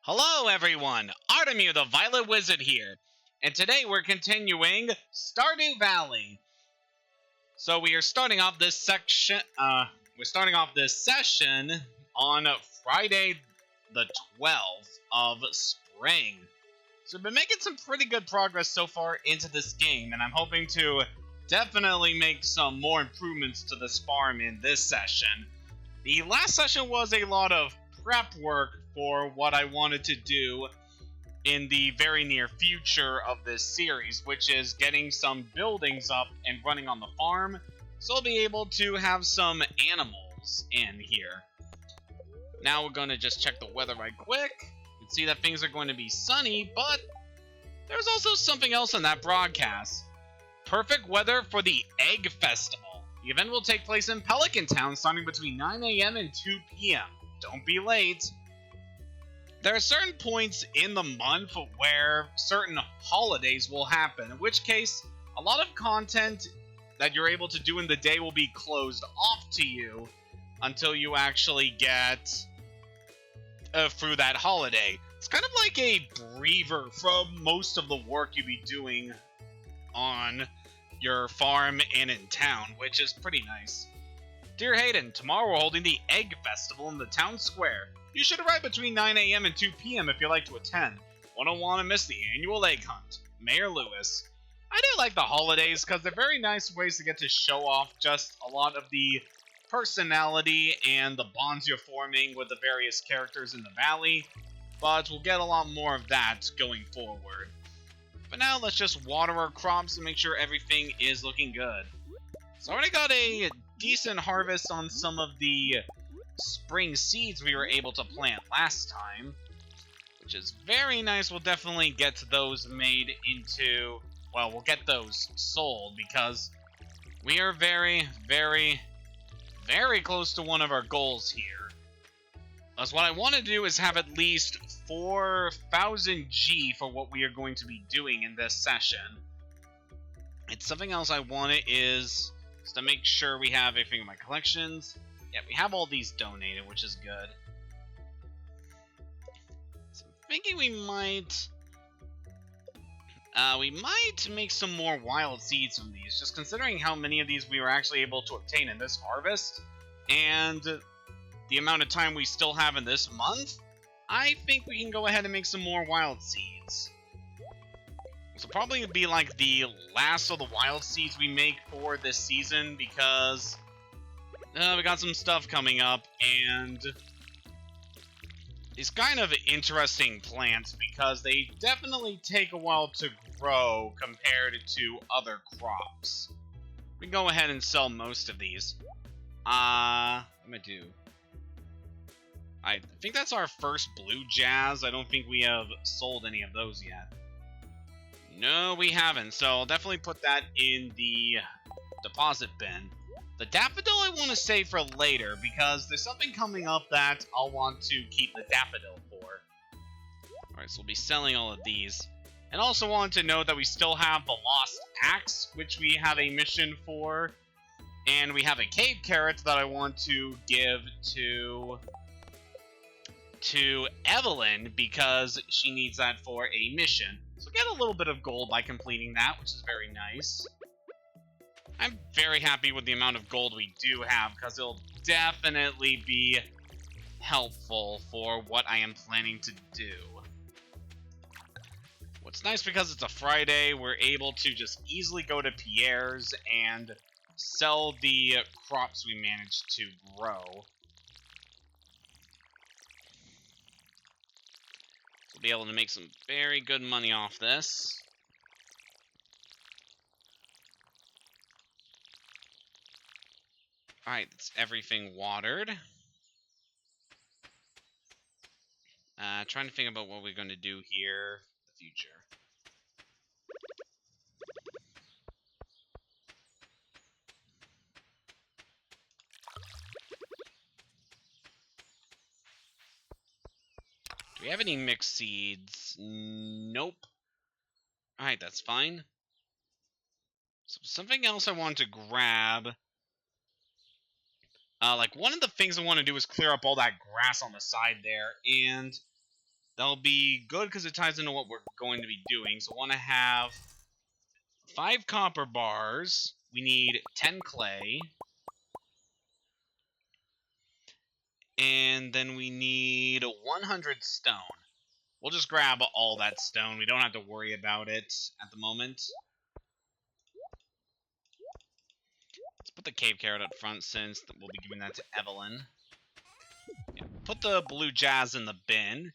Hello everyone, Artemir the Violet Wizard here, and today we're continuing Stardew Valley. So we are starting off this session on Friday the 12th of spring. So we've been making some pretty good progress so far into this game, and I'm hoping to definitely make some more improvements to this farm in this session. The last session was a lot of prep work for what I wanted to do in the very near future of this series, which is getting some buildings up and running on the farm, so I'll be able to have some animals in here. Now we're going to just check the weather right quick. You can see that things are going to be sunny, but there's also something else in that broadcast. Perfect weather for the Egg Festival. The event will take place in Pelican Town starting between 9 a.m. and 2 p.m. Don't be late. There are certain points in the month where certain holidays will happen, in which case a lot of content that you're able to do in the day will be closed off to you until you actually get through that holiday. It's kind of like a breather from most of the work you'll be doing on your farm and in town, which is pretty nice. Dear Hayden, tomorrow we're holding the Egg Festival in the town square. You should arrive between 9 a.m. and 2 p.m. if you'd like to attend. Wouldn't want to miss the annual egg hunt. Mayor Lewis. I do like the holidays because they're very nice ways to get to show off just a lot of the personality and the bonds you're forming with the various characters in the valley, but we'll get a lot more of that going forward. But now let's just water our crops and make sure everything is looking good. So I already got a decent harvest on some of the spring seeds we were able to plant last time, which is very nice. We'll definitely get those made into, well, we'll get those sold because we are very, very, very close to one of our goals here. Because what I want to do is have at least 4,000 G for what we are going to be doing in this session. It's something else I wanted is to make sure we have everything in my collections. Yeah, we have all these donated, which is good. So I'm thinking we might make some more wild seeds from these, just considering how many of these we were actually able to obtain in this harvest, and the amount of time we still have in this month. I think we can go ahead and make some more wild seeds. This will probably be like the last of the wild seeds we make for this season because we got some stuff coming up, and it's kind of interesting plants because they definitely take a while to grow compared to other crops. We can go ahead and sell most of these. I'm gonna do. I think that's our first blue jazz. I don't think we have sold any of those yet. No, we haven't, so I'll definitely put that in the deposit bin. The daffodil I want to save for later, because there's something coming up that I'll want to keep the daffodil for. Alright, so we'll be selling all of these. And also wanted to note that we still have the Lost Axe, which we have a mission for. And we have a cave carrot that I want to give to Evelyn, because she needs that for a mission. So get a little bit of gold by completing that, which is very nice. I'm very happy with the amount of gold we do have, because it'll definitely be helpful for what I am planning to do. What's nice, because it's a Friday, we're able to just easily go to Pierre's and sell the crops we managed to grow. We'll be able to make some very good money off this. Alright, that's everything watered. Trying to think about what we're going to do here in the future. Do we have any mixed seeds? Nope. Alright, that's fine. So something else I want to grab. Like, one of the things I want to do is clear up all that grass on the side there, and That'll be good because it ties into what we're going to be doing. So I want to have 5 copper bars. We need 10 clay. And then we need 100 stone. We'll just grab all that stone. We don't have to worry about it at the moment. Let's put the cave carrot up front since we'll be giving that to Evelyn. Yeah, put the blue jazz in the bin.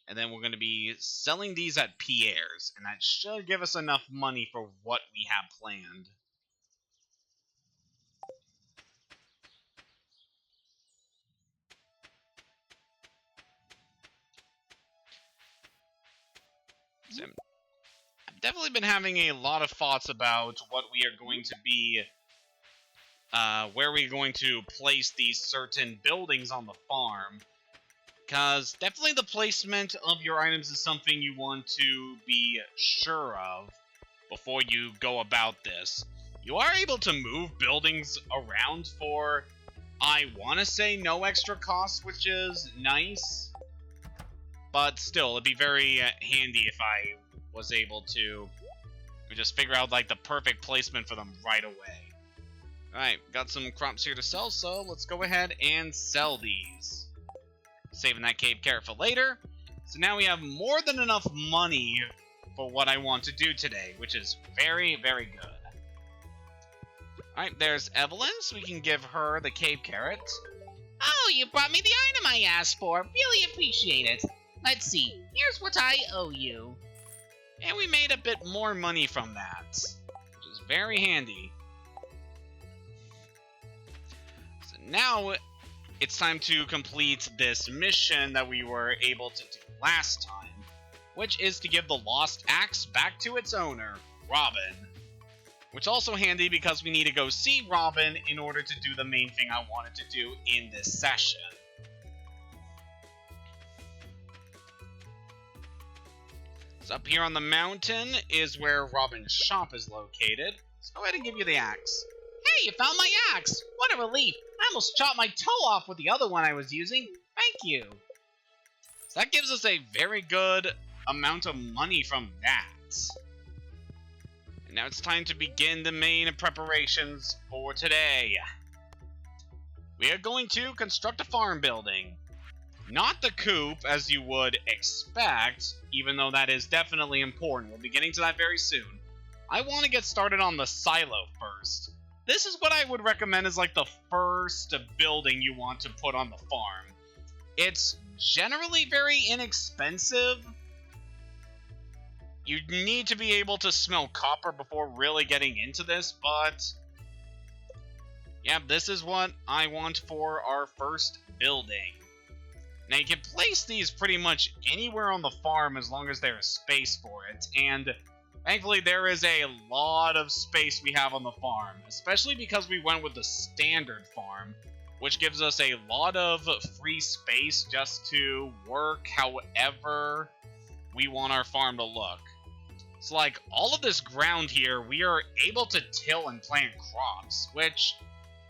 And then we're going to be selling these at Pierre's. And that should give us enough money for what we have planned. So I've definitely been having a lot of thoughts about what we are going to be, where we're going to place these certain buildings on the farm. Because definitely the placement of your items is something you want to be sure of before you go about this. You are able to move buildings around for, I want to say, no extra cost, which is nice. But still, it'd be very handy if I was able to just figure out like the perfect placement for them right away. Alright, got some crops here to sell, so let's go ahead and sell these. Saving that cave carrot for later. So now we have more than enough money for what I want to do today, which is very, very good. Alright, there's Evelyn, so we can give her the cave carrot. Oh, you brought me the item I asked for. Really appreciate it. Let's see. Here's what I owe you. And we made a bit more money from that, which is very handy. So now it's time to complete this mission that we were able to do last time, which is to give the lost axe back to its owner, Robin. Which is also handy because we need to go see Robin in order to do the main thing I wanted to do in this session. So up here on the mountain is where Robin's shop is located. Let's go ahead and give you the axe. Hey, you found my axe! What a relief! I almost chopped my toe off with the other one I was using. Thank you. So that gives us a very good amount of money from that. And now it's time to begin the main preparations for today. We are going to construct a farm building. Not the coop, as you would expect, even though that is definitely important. We'll be getting to that very soon. I want to get started on the silo first. This is what I would recommend as like the first building you want to put on the farm. It's generally very inexpensive. You need to be able to smell copper before really getting into this, but yeah, this is what I want for our first building. Now you can place these pretty much anywhere on the farm as long as there is space for it, and thankfully there is a lot of space we have on the farm, especially because we went with the standard farm, which gives us a lot of free space just to work however we want our farm to look. So like all of this ground here, we are able to till and plant crops, which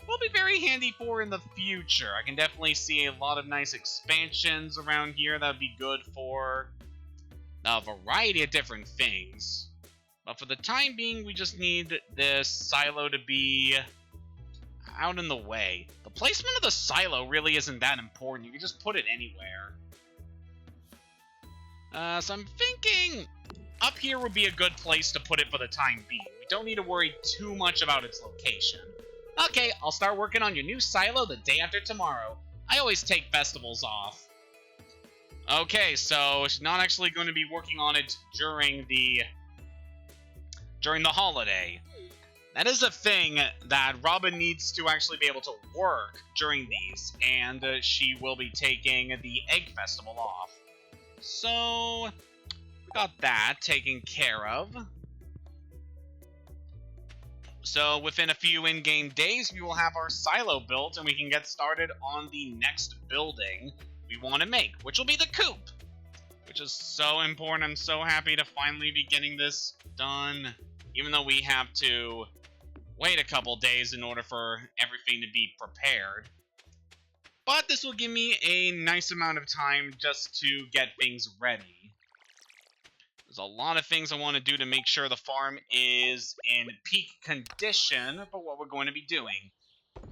will be very handy for in the future. I can definitely see a lot of nice expansions around here that would be good for a variety of different things. But for the time being, we just need this silo to be out in the way. The placement of the silo really isn't that important. You can just put it anywhere. So I'm thinking up here would be a good place to put it for the time being. We don't need to worry too much about its location. Okay, I'll start working on your new silo the day after tomorrow. I always take festivals off. Okay, so she's not actually going to be working on it during the holiday. That is a thing that Robin needs to actually be able to work during these, and she will be taking the Egg Festival off. So, we got that taken care of. So, within a few in-game days, we will have our silo built, and we can get started on the next building we want to make, which will be the coop, which is so important. I'm so happy to finally be getting this done, even though we have to wait a couple days in order for everything to be prepared. but this will give me a nice amount of time just to get things ready. There's a lot of things I want to do to make sure the farm is in peak condition for what we're going to be doing.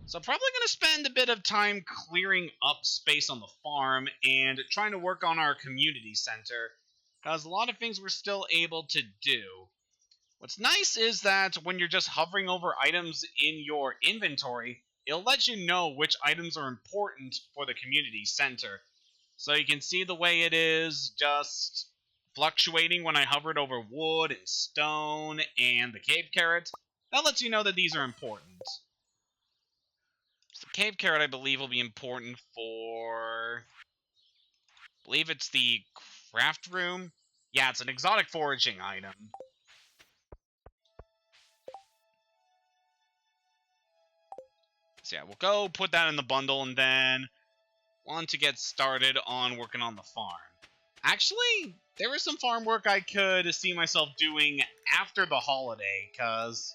So I'm probably going to spend a bit of time clearing up space on the farm and trying to work on our community center, because a lot of things we're still able to do. What's nice is that when you're just hovering over items in your inventory, it'll let you know which items are important for the community center. So you can see the way it is just fluctuating when I hovered over wood and stone and the cave carrot. That lets you know that these are important. So the cave carrot, I believe, will be important for... I believe it's the craft room. Yeah, it's an exotic foraging item. So yeah, we'll go put that in the bundle and then want to get started on working on the farm. Actually, there is some farm work I could see myself doing after the holiday, because...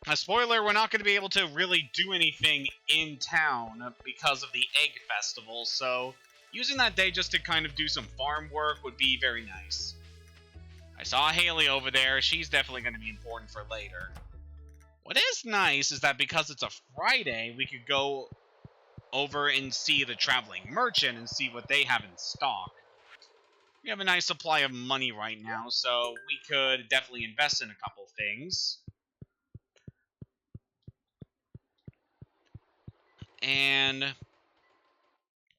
a spoiler, we're not going to be able to really do anything in town because of the Egg Festival, so using that day just to kind of do some farm work would be very nice. I saw Haley over there. She's definitely going to be important for later. What is nice is that because it's a Friday, we could go over and see the traveling merchant and see what they have in stock. We have a nice supply of money right now, so we could definitely invest in a couple things. And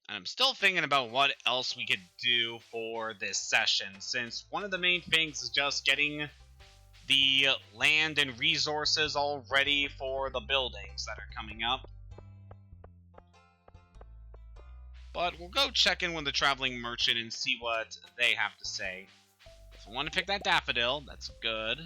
I'm still thinking about what else we could do for this session, since one of the main things is just getting the land and resources all ready for the buildings that are coming up. But we'll go check in with the traveling merchant and see what they have to say. If I want to pick that daffodil, that's good.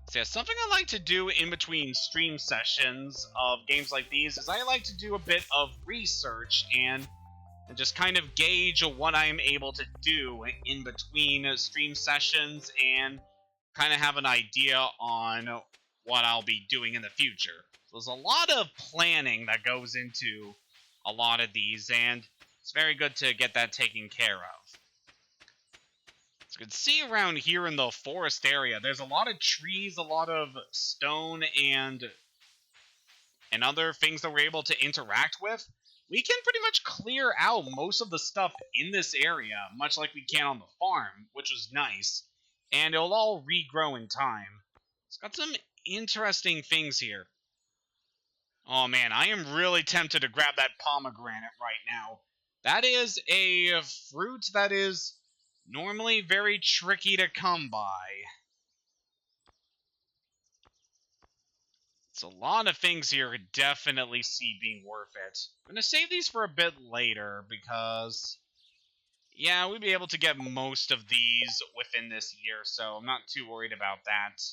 So yeah, something I like to do in between stream sessions of games like these is I like to do a bit of research and just kind of gauge what I'm able to do in between stream sessions and kind of have an idea on what I'll be doing in the future. So there's a lot of planning that goes into a lot of these, and it's very good to get that taken care of. So you can see around here in the forest area, there's a lot of trees, a lot of stone, and other things that we're able to interact with. We can pretty much clear out most of the stuff in this area, much like we can on the farm, which was nice. And it'll all regrow in time. It's got some interesting things here. Oh man, I am really tempted to grab that pomegranate right now. That is a fruit that is normally very tricky to come by. It's a lot of things here I could definitely see being worth it. I'm going to save these for a bit later because, yeah, we'll be able to get most of these within this year, so I'm not too worried about that.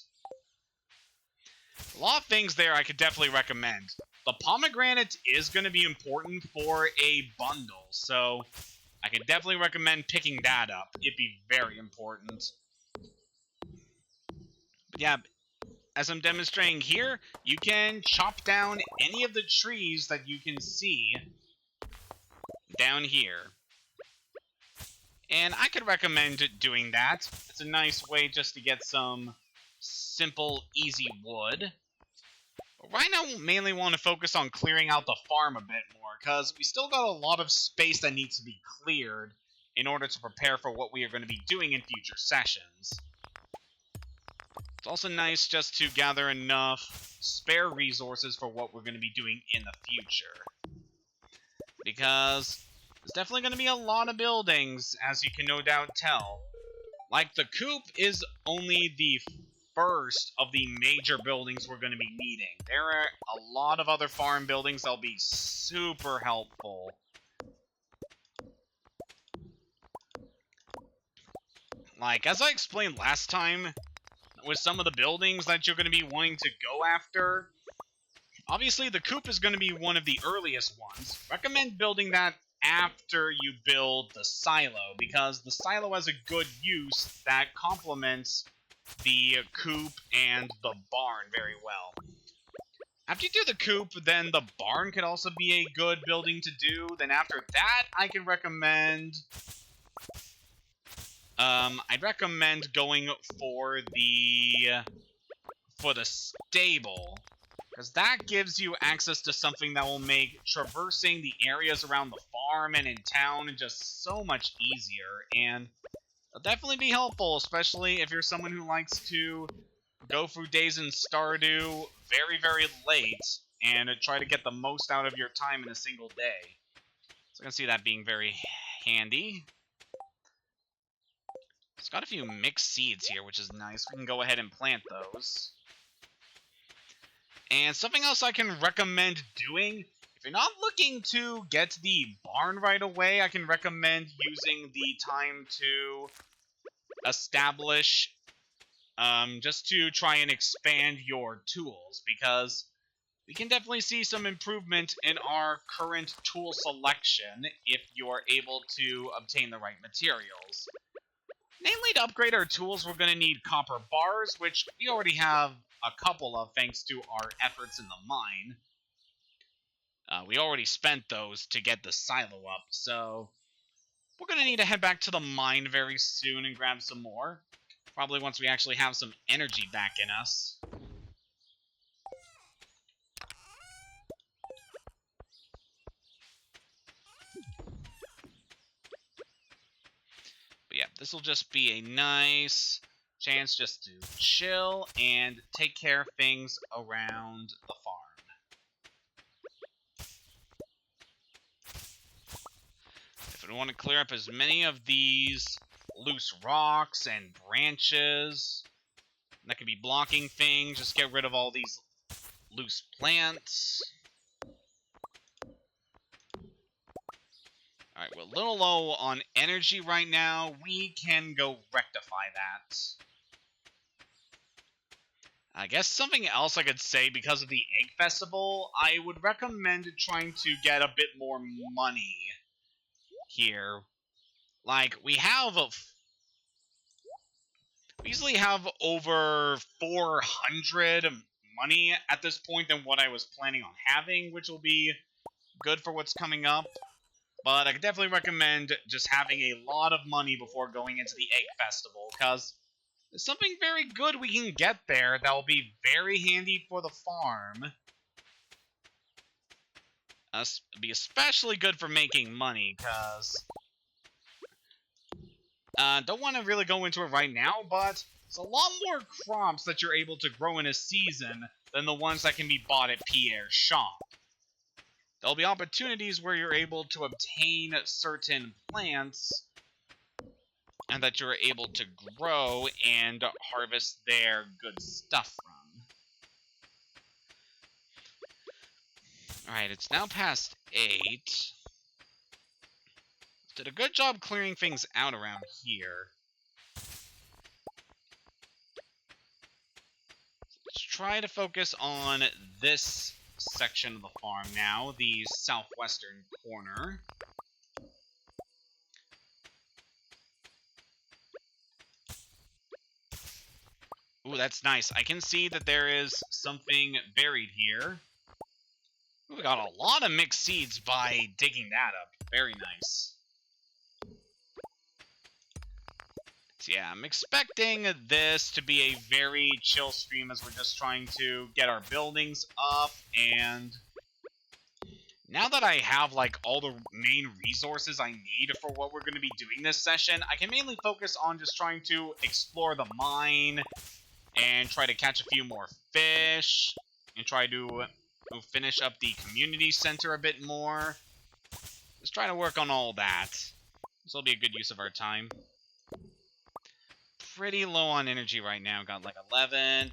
A lot of things there I could definitely recommend. The pomegranate is going to be important for a bundle, so I could definitely recommend picking that up. It'd be very important. But yeah, as I'm demonstrating here, you can chop down any of the trees that you can see down here. And I could recommend doing that. It's a nice way just to get some simple, easy wood. But right now, we mainly want to focus on clearing out the farm a bit more, because we still got a lot of space that needs to be cleared in order to prepare for what we are going to be doing in future sessions. It's also nice just to gather enough spare resources for what we're going to be doing in the future. Because there's definitely going to be a lot of buildings, as you can no doubt tell. Like, the coop is only the first of the major buildings we're going to be needing. There are a lot of other farm buildings that'll be super helpful. Like, as I explained last time, with some of the buildings that you're going to be wanting to go after, obviously the coop is going to be one of the earliest ones. Recommend building that after you build the silo, because the silo has a good use that complements the coop and the barn very well. After you do the coop, then the barn could also be a good building to do. Then after that, I can recommend... I'd recommend going for the stable, because that gives you access to something that will make traversing the areas around the farm and in town just so much easier, and it'll definitely be helpful, especially if you're someone who likes to go through days in Stardew very, very late and try to get the most out of your time in a single day. So I can see that being very handy. It's got a few mixed seeds here, which is nice. We can go ahead and plant those. And something else I can recommend doing, if you're not looking to get the barn right away, I can recommend using the time to establish, just to try and expand your tools, because we can definitely see some improvement in our current tool selection if you're able to obtain the right materials. Mainly to upgrade our tools, we're going to need copper bars, which we already have a couple of thanks to our efforts in the mine. We already spent those to get the silo up, so we're going to need to head back to the mine very soon and grab some more. Probably once we actually have some energy back in us. But yeah, this will just be a nice chance just to chill and take care of things around the farm. If we want to clear up as many of these loose rocks and branches that could be blocking things, just get rid of all these loose plants. Alright, we're a little low on energy right now. We can go rectify that. I guess something else I could say, because of the Egg Festival, I would recommend trying to get a bit more money here. Like, we easily have over 400 money at this point than what I was planning on having, which will be good for what's coming up. But I could definitely recommend just having a lot of money before going into the Egg Festival, because there's something very good we can get there that will be very handy for the farm. Be especially good for making money, because... don't want to really go into it right now, but it's a lot more crops that you're able to grow in a season than the ones that can be bought at Pierre's shop. There'll be opportunities where you're able to obtain certain plants and that you're able to grow and harvest their good stuff from. Alright, it's now past 8. Did a good job clearing things out around here. Let's try to focus on this section of the farm now, the southwestern corner. Ooh, that's nice. I can see that there is something buried here. Ooh, we got a lot of mixed seeds by digging that up. Very nice. So yeah, I'm expecting this to be a very chill stream as we're just trying to get our buildings up, and now that I have like all the main resources I need for what we're going to be doing this session, I can mainly focus on just trying to explore the mine and try to catch a few more fish and try to finish up the community center a bit more. Just trying to work on all that. This will be a good use of our time. Pretty low on energy right now. Got like 11.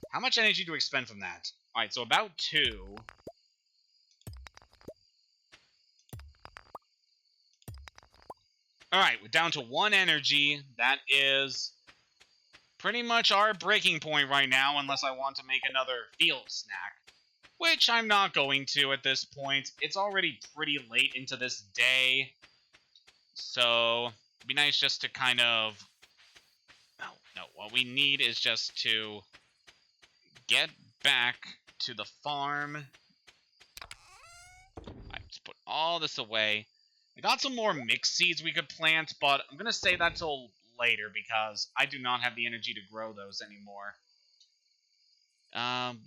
How much energy do we expend from that? Alright, so about 2. Alright, we're down to 1 energy. That is pretty much our breaking point right now, unless I want to make another field snack. Which I'm not going to at this point. It's already pretty late into this day. So, it'd be nice just to kind of... No, what we need is just to get back to the farm. I just put all this away. I got some more mixed seeds we could plant, but I'm going to save that till later because I do not have the energy to grow those anymore.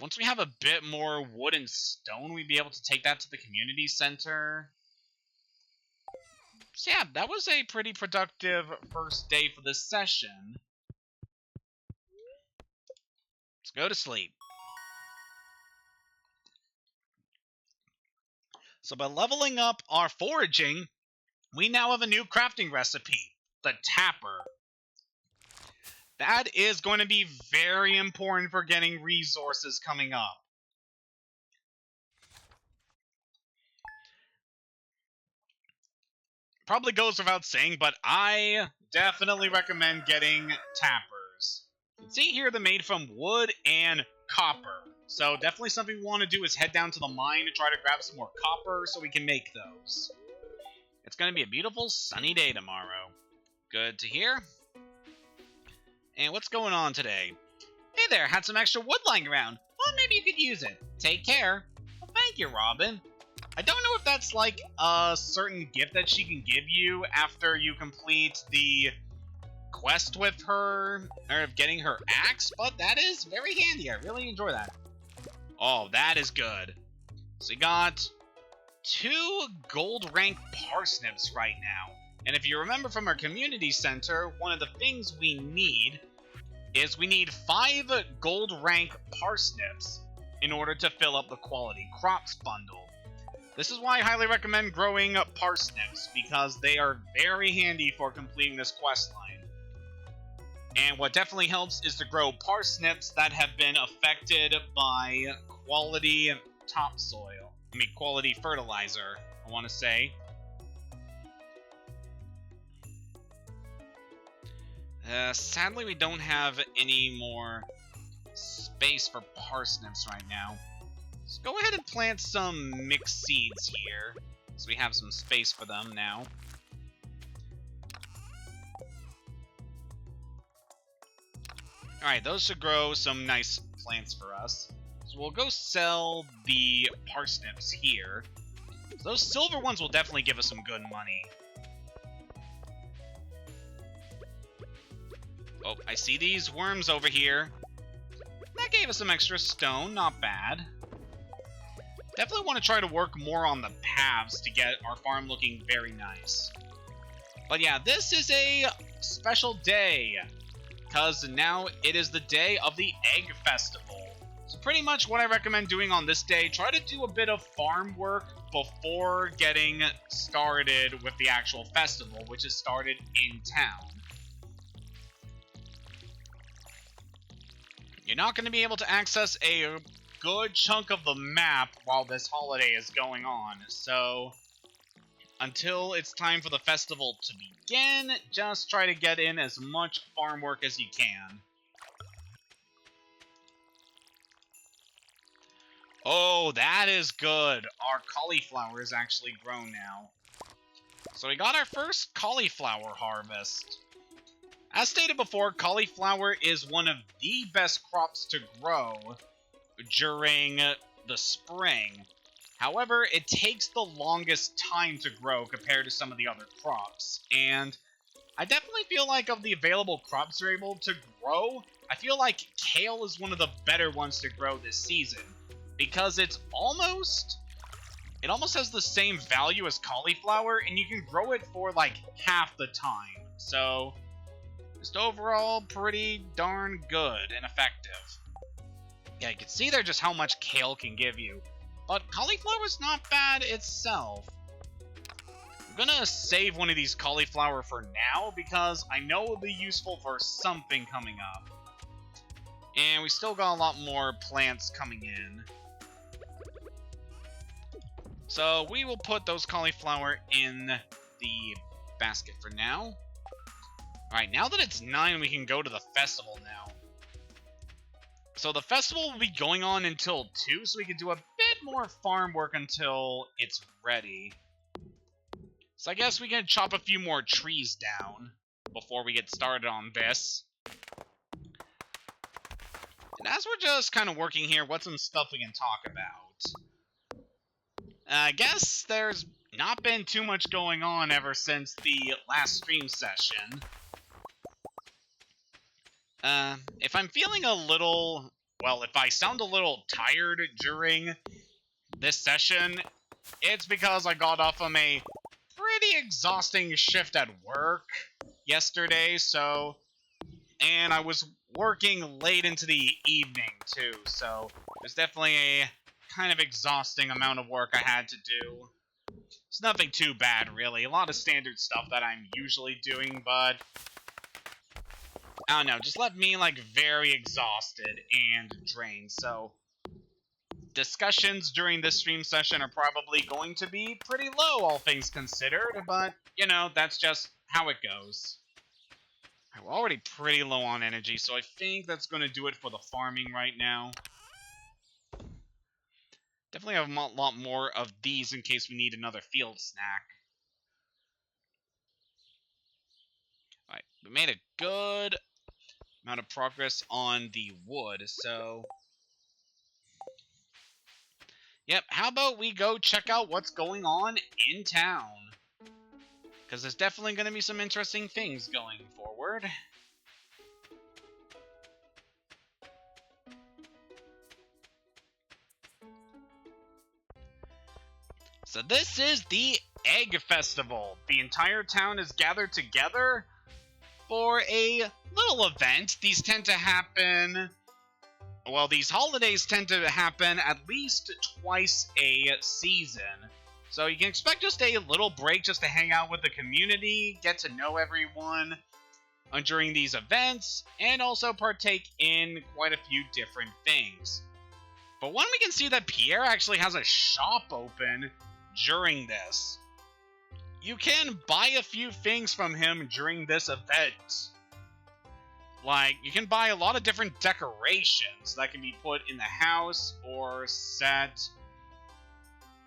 Once we have a bit more wood and stone, we'd be able to take that to the community center. So yeah, that was a pretty productive first day for this session. Let's go to sleep. So by leveling up our foraging, we now have a new crafting recipe, the Tapper. That is going to be very important for getting resources coming up. Probably goes without saying, but I definitely recommend getting tappers. You can see here they're made from wood and copper. So definitely something we want to do is head down to the mine to try to grab some more copper so we can make those. It's going to be a beautiful sunny day tomorrow. Good to hear. And what's going on today? Hey there, had some extra wood lying around. Well, maybe you could use it. Take care. Well, thank you, Robin. I don't know if that's like a certain gift that she can give you after you complete the quest with her, or getting her axe, but that is very handy. I really enjoy that. Oh, that is good. So we got 2 gold rank parsnips right now. And if you remember from our community center, one of the things we need is we need 5 gold rank parsnips in order to fill up the quality crops bundle. This is why I highly recommend growing parsnips, because they are very handy for completing this quest line. And what definitely helps is to grow parsnips that have been affected by quality topsoil. Quality fertilizer, I want to say. Sadly, we don't have any more space for parsnips right now. Let's go ahead and plant some mixed seeds here, so we have some space for them now. Alright, those should grow some nice plants for us. So we'll go sell the parsnips here. So those silver ones will definitely give us some good money. Oh, I see these worms over here. That gave us some extra stone, not bad. Definitely want to try to work more on the paths to get our farm looking very nice. But yeah, this is a special day, because now it is the day of the Egg Festival. So pretty much what I recommend doing on this day, try to do a bit of farm work before getting started with the actual festival, which is started in town. You're not going to be able to access a good chunk of the map while this holiday is going on, so until it's time for the festival to begin, just try to get in as much farm work as you can. Oh, that is good. Our cauliflower is actually grown now. So we got our first cauliflower harvest. As stated before, cauliflower is one of the best crops to grow during the spring. However, it takes the longest time to grow compared to some of the other crops. And I definitely feel like of the available crops you're able to grow, I feel like kale is one of the better ones to grow this season. Because it almost has the same value as cauliflower, and you can grow it for like half the time. So, just overall pretty darn good and effective. Yeah, you can see there just how much kale can give you. But cauliflower is not bad itself. I'm gonna save one of these cauliflower for now, because I know it'll be useful for something coming up. And we still got a lot more plants coming in. So we will put those cauliflower in the basket for now. Alright, now that it's 9, we can go to the festival now. So the festival will be going on until 2, so we can do a bit more farm work until it's ready. So I guess we can chop a few more trees down before we get started on this. And as we're just kind of working here, what's some stuff we can talk about? I guess there's not been too much going on ever since the last stream session. If I'm feeling a little... Well, if I sound a little tired during this session, it's because I got off of a pretty exhausting shift at work yesterday, so... And I was working late into the evening, too, so there's definitely a kind of exhausting amount of work I had to do. It's nothing too bad, really. A lot of standard stuff that I'm usually doing, but... I don't know, just left me, like, very exhausted and drained, so... Discussions during this stream session are probably going to be pretty low, all things considered, but, you know, that's just how it goes. We're already pretty low on energy, so I think that's going to do it for the farming right now. Definitely have a lot more of these in case we need another field snack. Alright, we made a good amount of progress on the wood, so... Yep, how about we go check out what's going on in town? Because there's definitely going to be some interesting things going forward. So this is the Egg Festival. The entire town is gathered together for a little event. These tend to happen... Well, these holidays tend to happen at least twice a season. So you can expect just a little break just to hang out with the community, get to know everyone during these events, and also partake in quite a few different things. But one, we can see that Pierre actually has a shop open during this. You can buy a few things from him during this event. Like, you can buy a lot of different decorations that can be put in the house or set.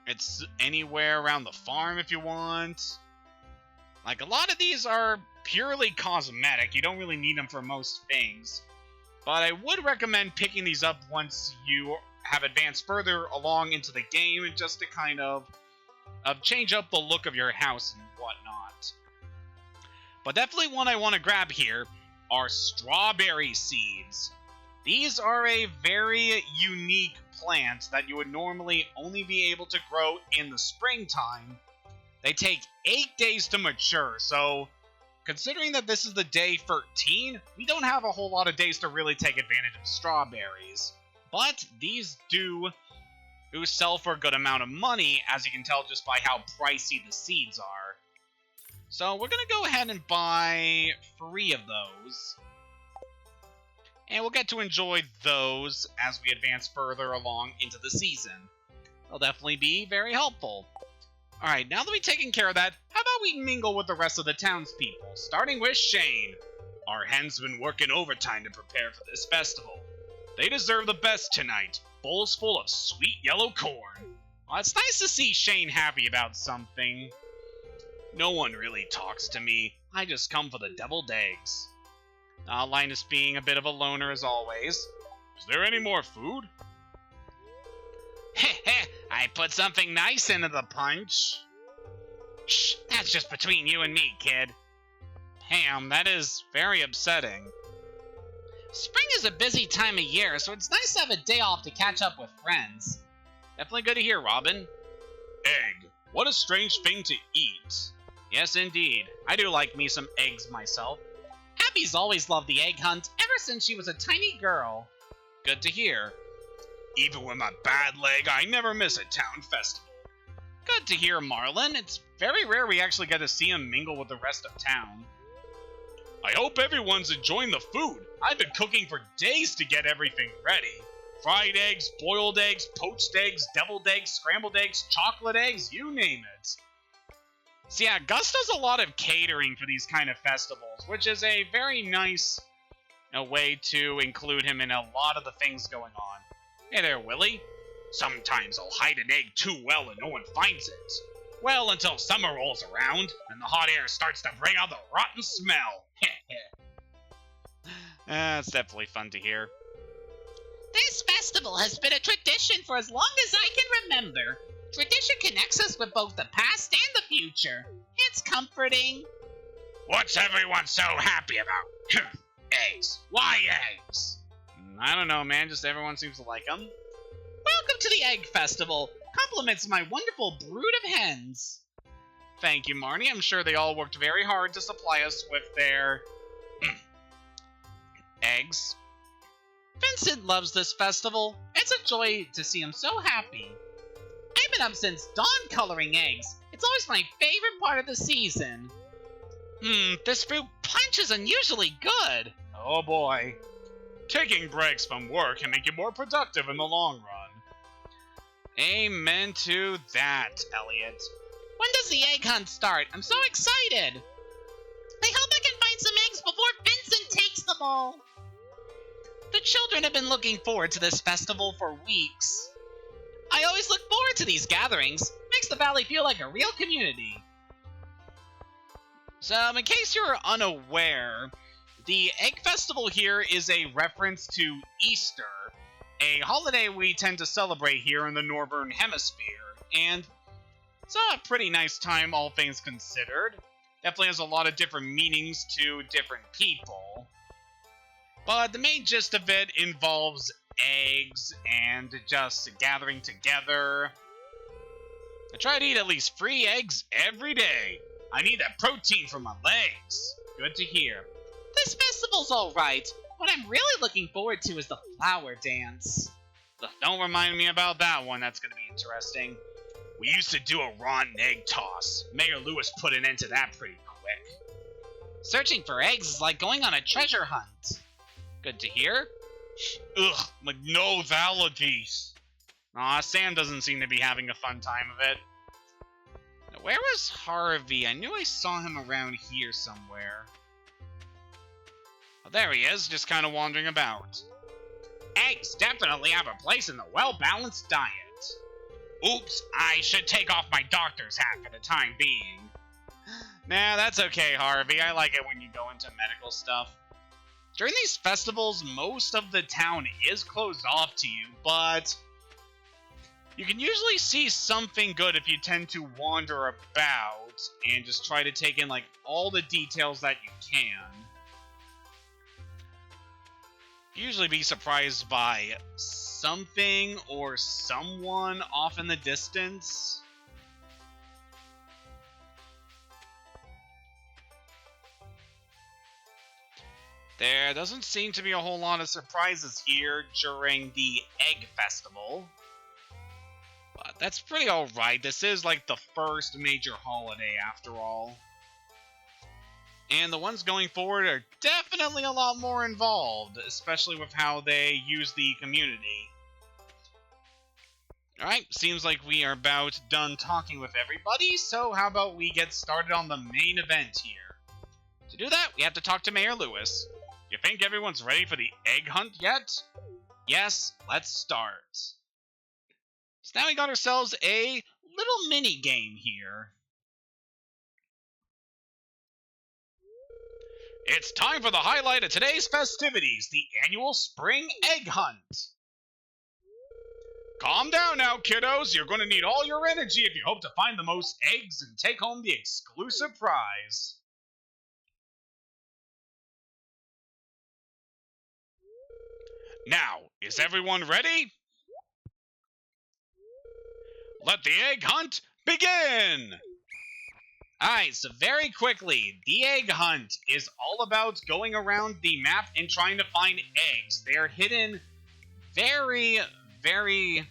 It's anywhere around the farm if you want. Like, a lot of these are purely cosmetic. You don't really need them for most things. But I would recommend picking these up once you have advanced further along into the game, just to kind of change up the look of your house and whatnot. But definitely one I want to grab here are strawberry seeds. These are a very unique plant that you would normally only be able to grow in the springtime. They take 8 days to mature, so considering that this is the day 13, we don't have a whole lot of days to really take advantage of strawberries. But these do sell for a good amount of money, as you can tell just by how pricey the seeds are. So we're going to go ahead and buy 3 of those. And we'll get to enjoy those as we advance further along into the season. They'll definitely be very helpful. Alright, now that we've taken care of that, how about we mingle with the rest of the townspeople, starting with Shane. Our hen's been working overtime to prepare for this festival. They deserve the best tonight, bowls full of sweet yellow corn. Well, it's nice to see Shane happy about something. No one really talks to me. I just come for the deviled eggs. Linus being a bit of a loner as always. Is there any more food? Heh heh, I put something nice into the punch. Shh, that's just between you and me, kid. Pam, that is very upsetting. Spring is a busy time of year, so it's nice to have a day off to catch up with friends. Definitely good to hear, Robin. Egg. What a strange thing to eat. Yes, indeed. I do like me some eggs myself. Abby's always loved the egg hunt ever since she was a tiny girl. Good to hear. Even with my bad leg, I never miss a town festival. Good to hear, Marlin. It's very rare we actually get to see him mingle with the rest of town. I hope everyone's enjoying the food. I've been cooking for days to get everything ready. Fried eggs, boiled eggs, poached eggs, deviled eggs, scrambled eggs, chocolate eggs, you name it. So yeah, Gus does a lot of catering for these kind of festivals, which is a very nice way to include him in a lot of the things going on. Hey there, Willie. Sometimes I'll hide an egg too well and no one finds it. Well, until summer rolls around, and the hot air starts to bring out the rotten smell. That's definitely fun to hear. festival has been a tradition for as long as I can remember. Tradition connects us with both the past and the future. It's comforting. What's everyone so happy about? Eggs. Why eggs? I don't know, man. Just everyone seems to like them. Welcome to the Egg Festival. Compliments of my wonderful brood of hens. Thank you, Marnie. I'm sure they all worked very hard to supply us with their eggs. Vincent loves this festival. It's a joy to see him so happy. I've been up since dawn coloring eggs. It's always my favorite part of the season. This fruit punch is unusually good. Oh boy. Taking breaks from work can make you more productive in the long run. Amen to that, Elliot. When does the egg hunt start? I'm so excited. I hope I can find some eggs before Vincent takes them all. The children have been looking forward to this festival for weeks. I always look forward to these gatherings. Makes the valley feel like a real community. So, in case you're unaware, the Egg Festival here is a reference to Easter, a holiday we tend to celebrate here in the Northern Hemisphere, and it's a pretty nice time, all things considered. Definitely has a lot of different meanings to different people. But the main gist of it involves eggs and just gathering together. I try to eat at least 3 eggs every day. I need that protein for my legs. Good to hear. This festival's alright. What I'm really looking forward to is the flower dance. Don't remind me about that one. That's going to be interesting. We used to do a rotten egg toss. Mayor Lewis put an end to that pretty quick. Searching for eggs is like going on a treasure hunt. Good to hear. Ugh, like nose allergies. Aw, Sam doesn't seem to be having a fun time of it. Now, where was Harvey? I knew I saw him around here somewhere. Oh, there he is, just kind of wandering about. Eggs definitely have a place in the well-balanced diet. Oops, I should take off my doctor's hat for the time being. Nah, that's okay, Harvey. I like it when you go into medical stuff. During these festivals, most of the town is closed off to you, but you can usually see something good if you tend to wander about and just try to take in like all the details that you can. Usually be surprised by something or someone off in the distance. There doesn't seem to be a whole lot of surprises here during the Egg Festival. But that's pretty alright. This is like the first major holiday after all. And the ones going forward are definitely a lot more involved, especially with how they use the community. Alright, seems like we are about done talking with everybody, so how about we get started on the main event here. To do that, we have to talk to Mayor Lewis. You think everyone's ready for the egg hunt yet? Yes, let's start. So now we got ourselves a little mini game here. It's time for the highlight of today's festivities, the annual spring egg hunt. Calm down now, kiddos. You're going to need all your energy if you hope to find the most eggs and take home the exclusive prize. Now, is everyone ready? Let the egg hunt begin! Alright, so very quickly, the egg hunt is all about going around the map and trying to find eggs. They are hidden very, very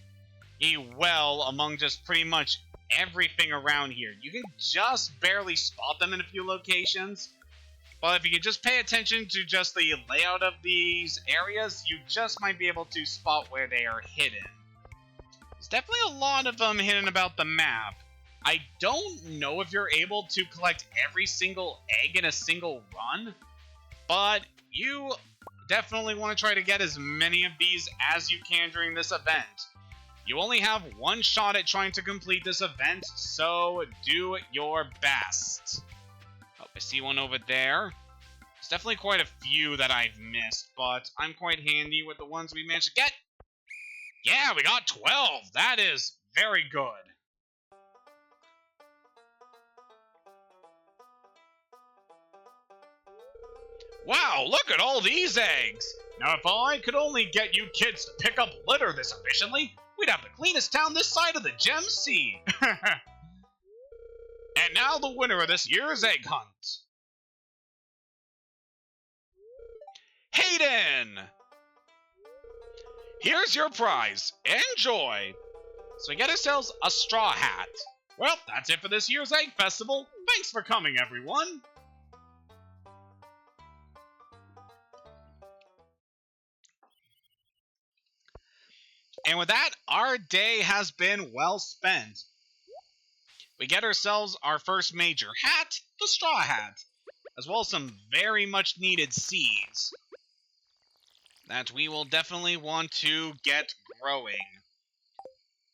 well among just pretty much everything around here. You can just barely spot them in a few locations, but if you can just pay attention to just the layout of these areas, you just might be able to spot where they are hidden. There's definitely a lot of them hidden about the map. I don't know if you're able to collect every single egg in a single run, but you definitely want to try to get as many of these as you can during this event. You only have one shot at trying to complete this event, so do your best. Oh, I see one over there. There's definitely quite a few that I've missed, but I'm quite handy with the ones we managed to get. Yeah, we got 12. That is very good. Wow, look at all these eggs. Now, if I could only get you kids to pick up litter this efficiently, we'd have the cleanest town this side of the Gem Sea. And now the winner of this year's egg hunt. Hayden! Here's your prize. Enjoy! So we get ourselves a straw hat. Well, that's it for this year's Egg Festival. Thanks for coming, everyone. And with that, our day has been well spent. We get ourselves our first major hat, the straw hat, as well as some very much needed seeds that we will definitely want to get growing.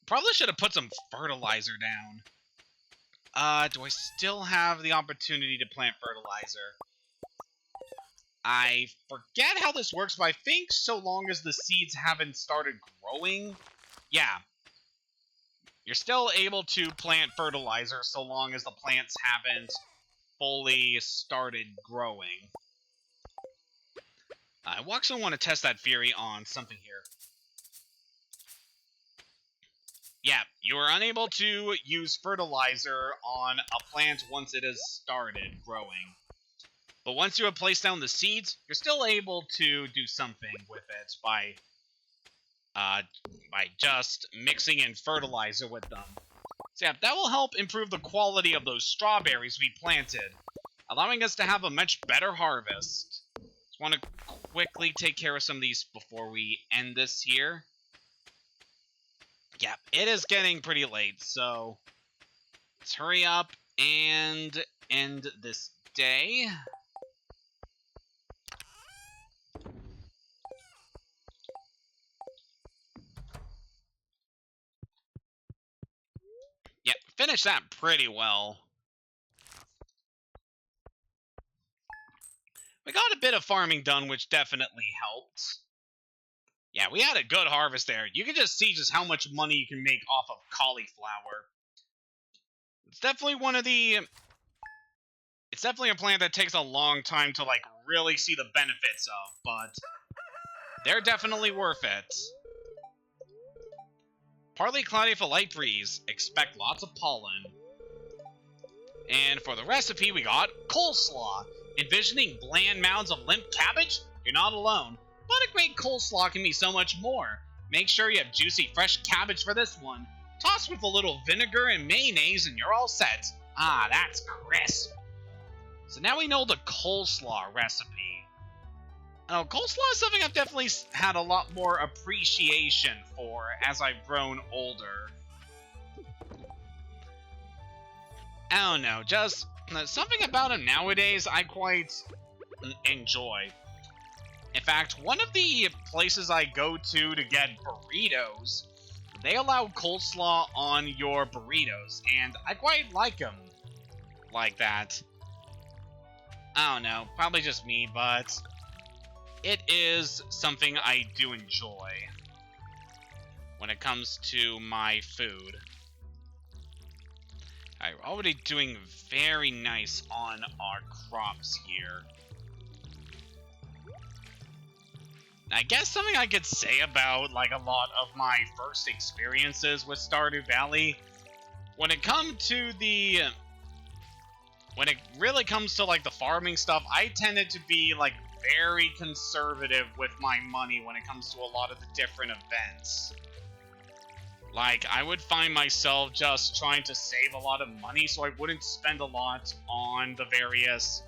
Probably should have put some fertilizer down. Do I still have the opportunity to plant fertilizer? I forget how this works, but I think so long as the seeds haven't started growing, yeah. You're still able to plant fertilizer so long as the plants haven't fully started growing. I actually want to test that theory on something here. Yeah, you are unable to use fertilizer on a plant once it has started growing. But once you have placed down the seeds, you're still able to do something with it by just mixing in fertilizer with them. So yeah, that will help improve the quality of those strawberries we planted, allowing us to have a much better harvest. Just want to quickly take care of some of these before we end this here. Yeah, it is getting pretty late, so let's hurry up and end this day. Yeah, finished that pretty well. We got a bit of farming done, which definitely helped. Yeah, we had a good harvest there. You can just see just how much money you can make off of cauliflower. It's definitely one of the... It's definitely a plant that takes a long time to, like, really see the benefits of, but they're definitely worth it. Partly cloudy with a light breeze. Expect lots of pollen. And for the recipe, we got coleslaw. Envisioning bland mounds of limp cabbage? You're not alone. But a great coleslaw can be so much more. Make sure you have juicy fresh cabbage for this one. Toss with a little vinegar and mayonnaise and you're all set. Ah, that's crisp. So now we know the coleslaw recipe. Oh, coleslaw is something I've definitely had a lot more appreciation for as I've grown older. I don't know, just something about it nowadays I quite enjoy. In fact, one of the places I go to get burritos, they allow coleslaw on your burritos, and I quite like them like that. I don't know, probably just me, but it is something I do enjoy when it comes to my food. Alright, we're already doing very nice on our crops here. I guess something I could say about, like, a lot of my first experiences with Stardew Valley, when it really comes to, like, the farming stuff, I tended to be, like, very conservative with my money when it comes to a lot of the different events. Like, I would find myself just trying to save a lot of money so I wouldn't spend a lot on the various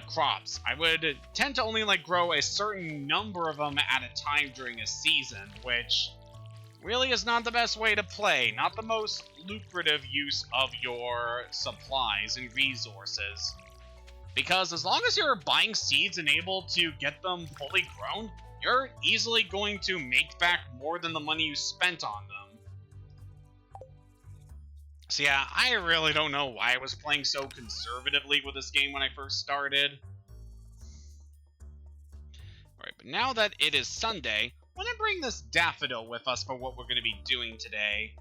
crops. I would tend to only, like, grow a certain number of them at a time during a season, which really is not the best way to play, not the most lucrative use of your supplies and resources. Because as long as you're buying seeds and able to get them fully grown, you're easily going to make back more than the money you spent on them. So yeah, I really don't know why I was playing so conservatively with this game when I first started. Alright, but now that it is Sunday, want to bring this daffodil with us for what we're going to be doing today.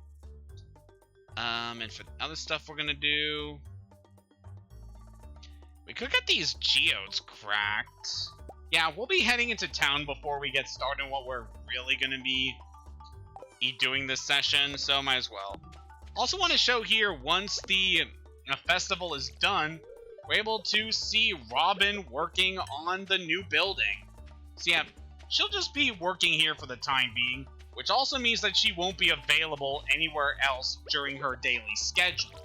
And for other stuff we're going to do... We could get these geodes cracked. Yeah, we'll be heading into town before we get started on what we're really going to be doing this session, so might as well. Also want to show here, once the festival is done, we're able to see Robin working on the new building. So yeah, she'll just be working here for the time being, which also means that she won't be available anywhere else during her daily schedule.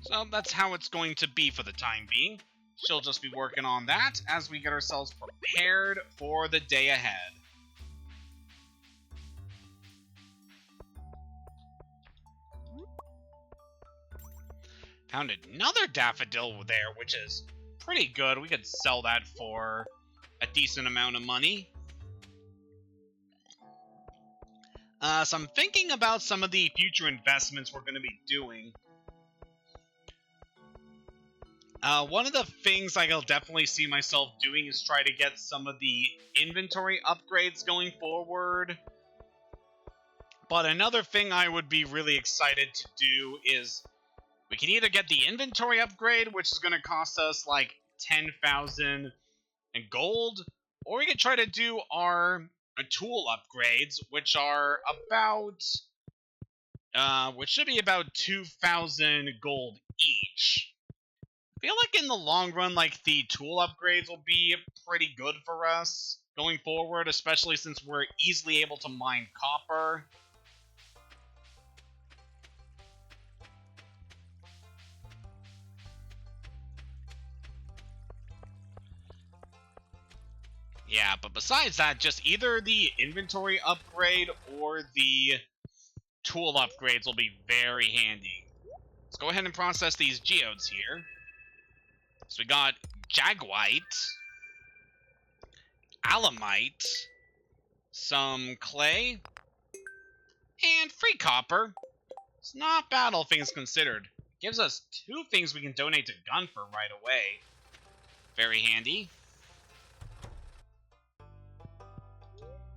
So that's how it's going to be for the time being. She'll just be working on that as we get ourselves prepared for the day ahead. Found another daffodil there, which is pretty good. We could sell that for a decent amount of money. So I'm thinking about some of the future investments we're going to be doing. One of the things I'll definitely see myself doing is try to get some of the inventory upgrades going forward. But another thing I would be really excited to do is we can either get the inventory upgrade, which is going to cost us like 10,000 in gold, or we could try to do our tool upgrades, which are about, which should be about 2,000 gold each. I feel like in the long run, like, the tool upgrades will be pretty good for us going forward, especially since we're easily able to mine copper. Yeah, but besides that, just either the inventory upgrade or the tool upgrades will be very handy. Let's go ahead and process these geodes here. So we got Jagwite, Alamite, some clay, and free copper. It's not bad, all things considered. Gives us 2 things we can donate to Gunfer right away. Very handy.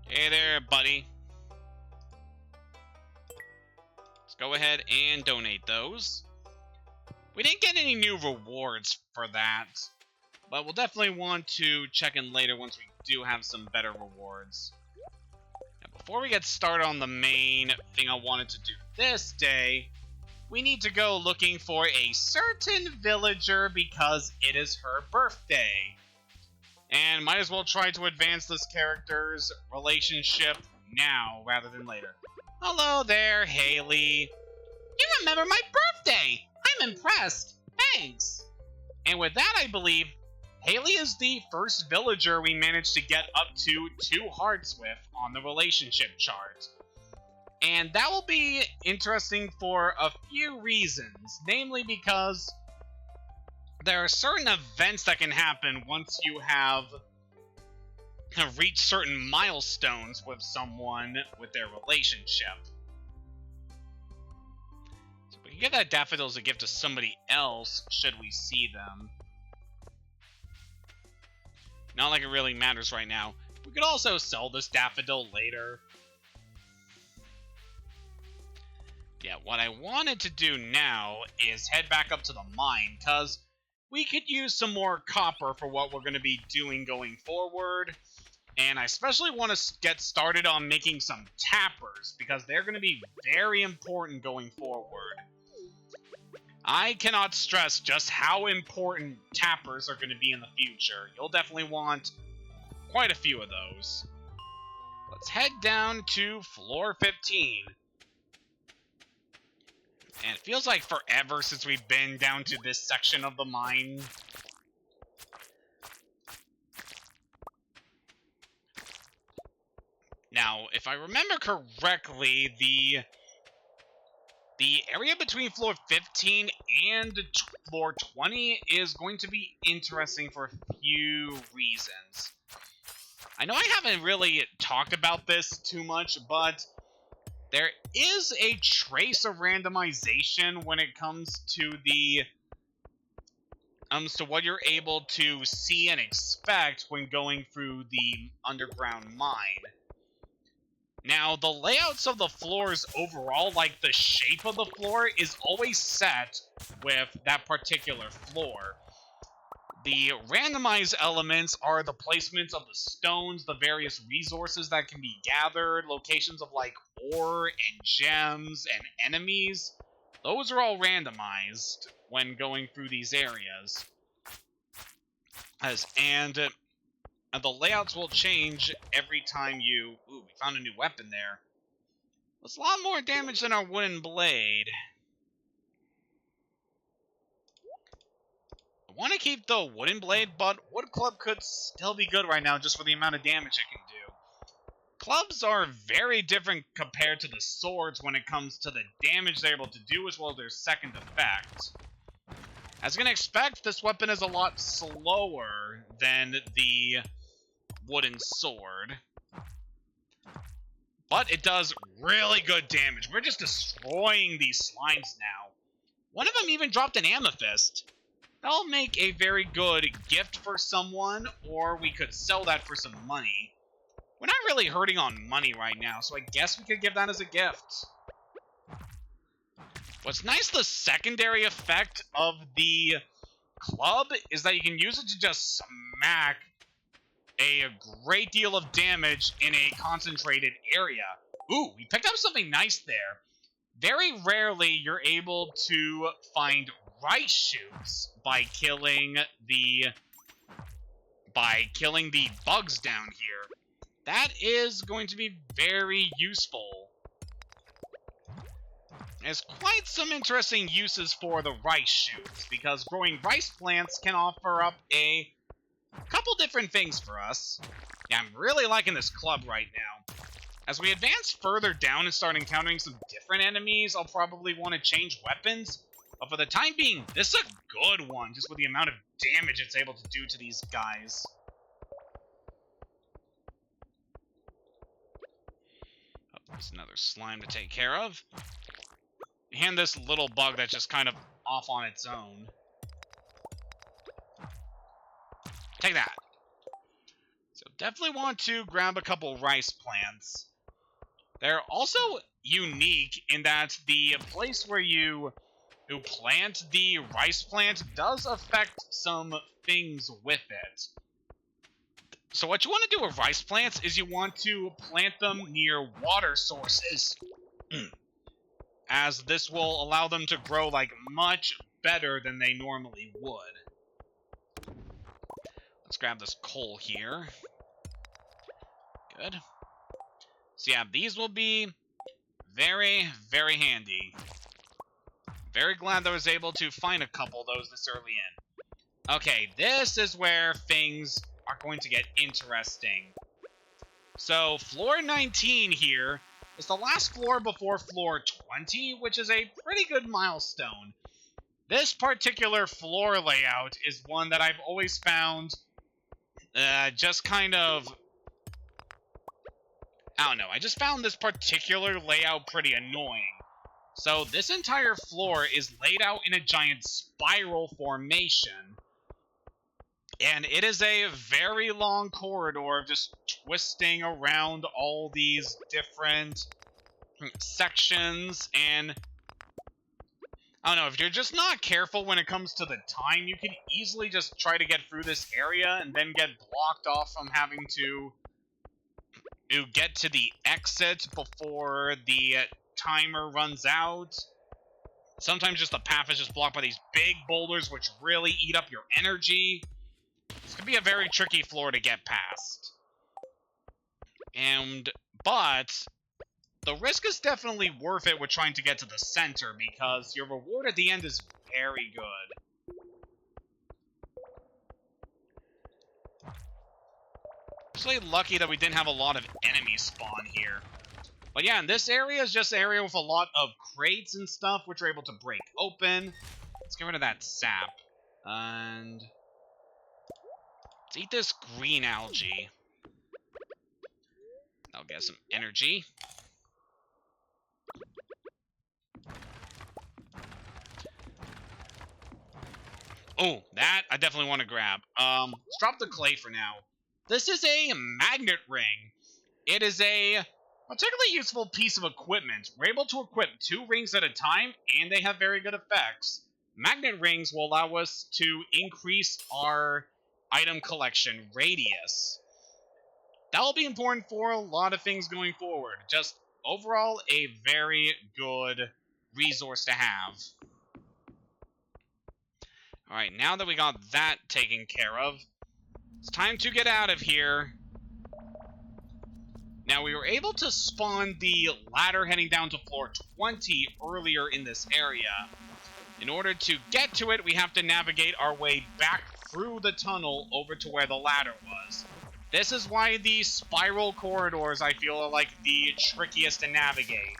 Hey there, buddy. Let's go ahead and donate those. We didn't get any new rewards for that, but we'll definitely want to check in later once we do have some better rewards. Now, before we get started on the main thing I wanted to do this day, we need to go looking for a certain villager because it is her birthday. And might as well try to advance this character's relationship now rather than later. Hello there, Haley. You remember my birthday! I'm impressed. Thanks. And with that, I believe, Haley is the first villager we managed to get up to 2 hearts with on the relationship chart. And that will be interesting for a few reasons. Namely because there are certain events that can happen once you have reached certain milestones with someone with their relationship. So we can give that daffodil as a gift to somebody else, should we see them. Not like it really matters right now. We could also sell this daffodil later. Yeah, what I wanted to do now is head back up to the mine, because we could use some more copper for what we're going to be doing going forward. And I especially want to get started on making some tappers, because they're going to be very important going forward. I cannot stress just how important tappers are going to be in the future. You'll definitely want quite a few of those. Let's head down to floor 15. And it feels like forever since we've been down to this section of the mine. Now, if I remember correctly, the area between floor 15 and floor 20 is going to be interesting for a few reasons. I know I haven't really talked about this too much, but there is a trace of randomization when it comes to the to what you're able to see and expect when going through the underground mine. Now, the layouts of the floors overall, like the shape of the floor, is always set with that particular floor. The randomized elements are the placements of the stones, the various resources that can be gathered, locations of like ore and gems and enemies. Those are all randomized when going through these areas. And the layouts will change every time you... Ooh, we found a new weapon there. That's a lot more damage than our wooden blade. I want to keep the wooden blade, but wood club could still be good right now just for the amount of damage it can do. Clubs are very different compared to the swords when it comes to the damage they're able to do as well as their second effect. As you can expect, this weapon is a lot slower than the wooden sword. But it does really good damage. We're just destroying these slimes now. One of them even dropped an amethyst. That'll make a very good gift for someone, or we could sell that for some money. We're not really hurting on money right now, so I guess we could give that as a gift. What's nice, the secondary effect of the club is that you can use it to just smack a great deal of damage in a concentrated area. Ooh, we picked up something nice there. Very rarely you're able to find rice shoots by killing the bugs down here. That is going to be very useful. There's quite some interesting uses for the rice shoots, because growing rice plants can offer up a couple different things for us. Yeah, I'm really liking this club right now. As we advance further down and start encountering some different enemies, I'll probably want to change weapons. But for the time being, this is a good one, just with the amount of damage it's able to do to these guys. Oh, there's another slime to take care of. And this little bug that's just kind of off on its own. Take that. So definitely want to grab a couple rice plants. They're also unique in that the place where you plant the rice plant does affect some things with it. So what you want to do with rice plants is you want to plant them near water sources, as this will allow them to grow like much better than they normally would. Let's grab this coal here. Good. So yeah, these will be very, very handy. Very glad that I was able to find a couple of those this early in. Okay, this is where things are going to get interesting. So, floor 19 here is the last floor before floor 20, which is a pretty good milestone. This particular floor layout is one that I've always found just kind of... I don't know, I just found this particular layout pretty annoying. So this entire floor is laid out in a giant spiral formation. And it is a very long corridor just twisting around all these different sections. And I don't know, if you're just not careful when it comes to the time, you can easily just try to get through this area and then get blocked off from having to get to the exit before the timer runs out. Sometimes just the path is just blocked by these big boulders which really eat up your energy. This could be a very tricky floor to get past. But the risk is definitely worth it with trying to get to the center, because your reward at the end is very good. Actually lucky that we didn't have a lot of enemies spawn here. But yeah, and this area is just an area with a lot of crates and stuff, which we're able to break open. Let's get rid of that sap. And let's eat this green algae. That'll get some energy. Oh, that I definitely want to grab. Let's drop the clay for now. This is a magnet ring. It is a particularly useful piece of equipment. We're able to equip 2 rings at a time, and they have very good effects. Magnet rings will allow us to increase our item collection radius. That will be important for a lot of things going forward. Just overall, a very good resource to have. Alright, now that we got that taken care of, it's time to get out of here. Now, we were able to spawn the ladder heading down to floor 20 earlier in this area. In order to get to it, we have to navigate our way back through the tunnel over to where the ladder was. This is why the spiral corridors, I feel, are like the trickiest to navigate.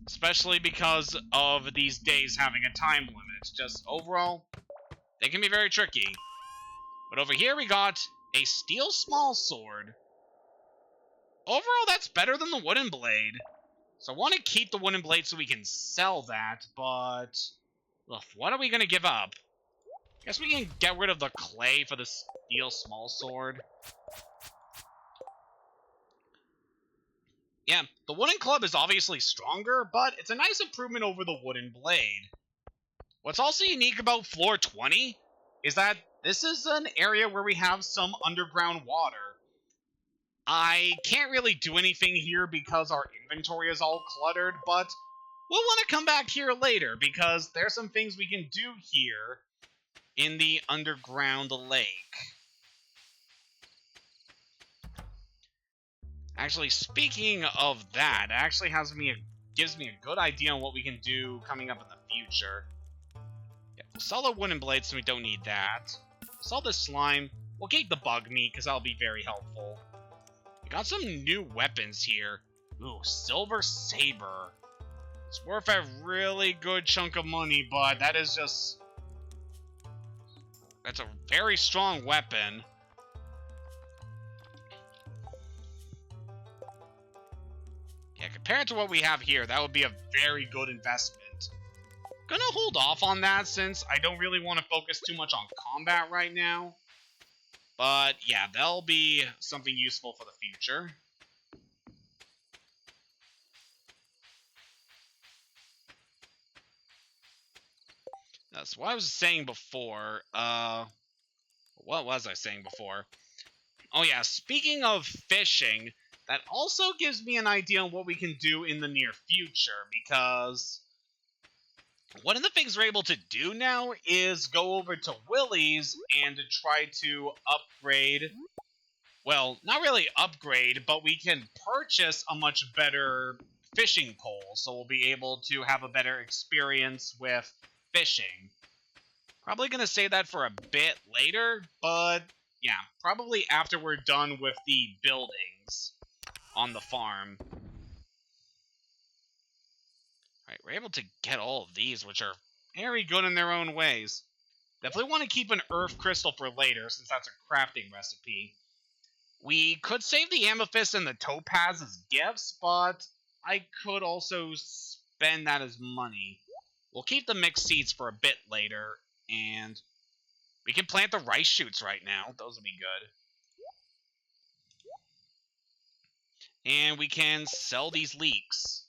Especially because of these days having a time limit. Just overall, they can be very tricky. But over here we got a steel small sword. Overall, that's better than the wooden blade. So I want to keep the wooden blade so we can sell that, but ugh, what are we going to give up? Guess we can get rid of the clay for the steel small sword. Yeah, the wooden club is obviously stronger, but it's a nice improvement over the wooden blade. What's also unique about floor 20 is that this is an area where we have some underground water. I can't really do anything here because our inventory is all cluttered, but we'll want to come back here later because there's some things we can do here in the underground lake. Actually, speaking of that, it actually gives me a good idea on what we can do coming up in the future. Yeah, we'll sell the wooden blades so we don't need that. We'll sell the slime. We'll keep the bug meat because that'll be very helpful. We got some new weapons here. Ooh, silver saber. It's worth a really good chunk of money, but that is just... that's a very strong weapon. Yeah, compared to what we have here, that would be a very good investment. Gonna hold off on that since I don't really want to focus too much on combat right now. But yeah, that'll be something useful for the future. That's what I was saying before. What was I saying before? Oh yeah, speaking of fishing, that also gives me an idea on what we can do in the near future, because one of the things we're able to do now is go over to Willie's and try to upgrade... well, not really upgrade, but we can purchase a much better fishing pole, so we'll be able to have a better experience with fishing. Probably going to say that for a bit later, but yeah, probably after we're done with the buildings on the farm. Alright, we're able to get all of these, which are very good in their own ways. Definitely want to keep an earth crystal for later, since that's a crafting recipe. We could save the amethyst and the topaz as gifts, but I could also spend that as money. We'll keep the mixed seeds for a bit later, and we can plant the rice shoots right now. Those would be good. And we can sell these leeks.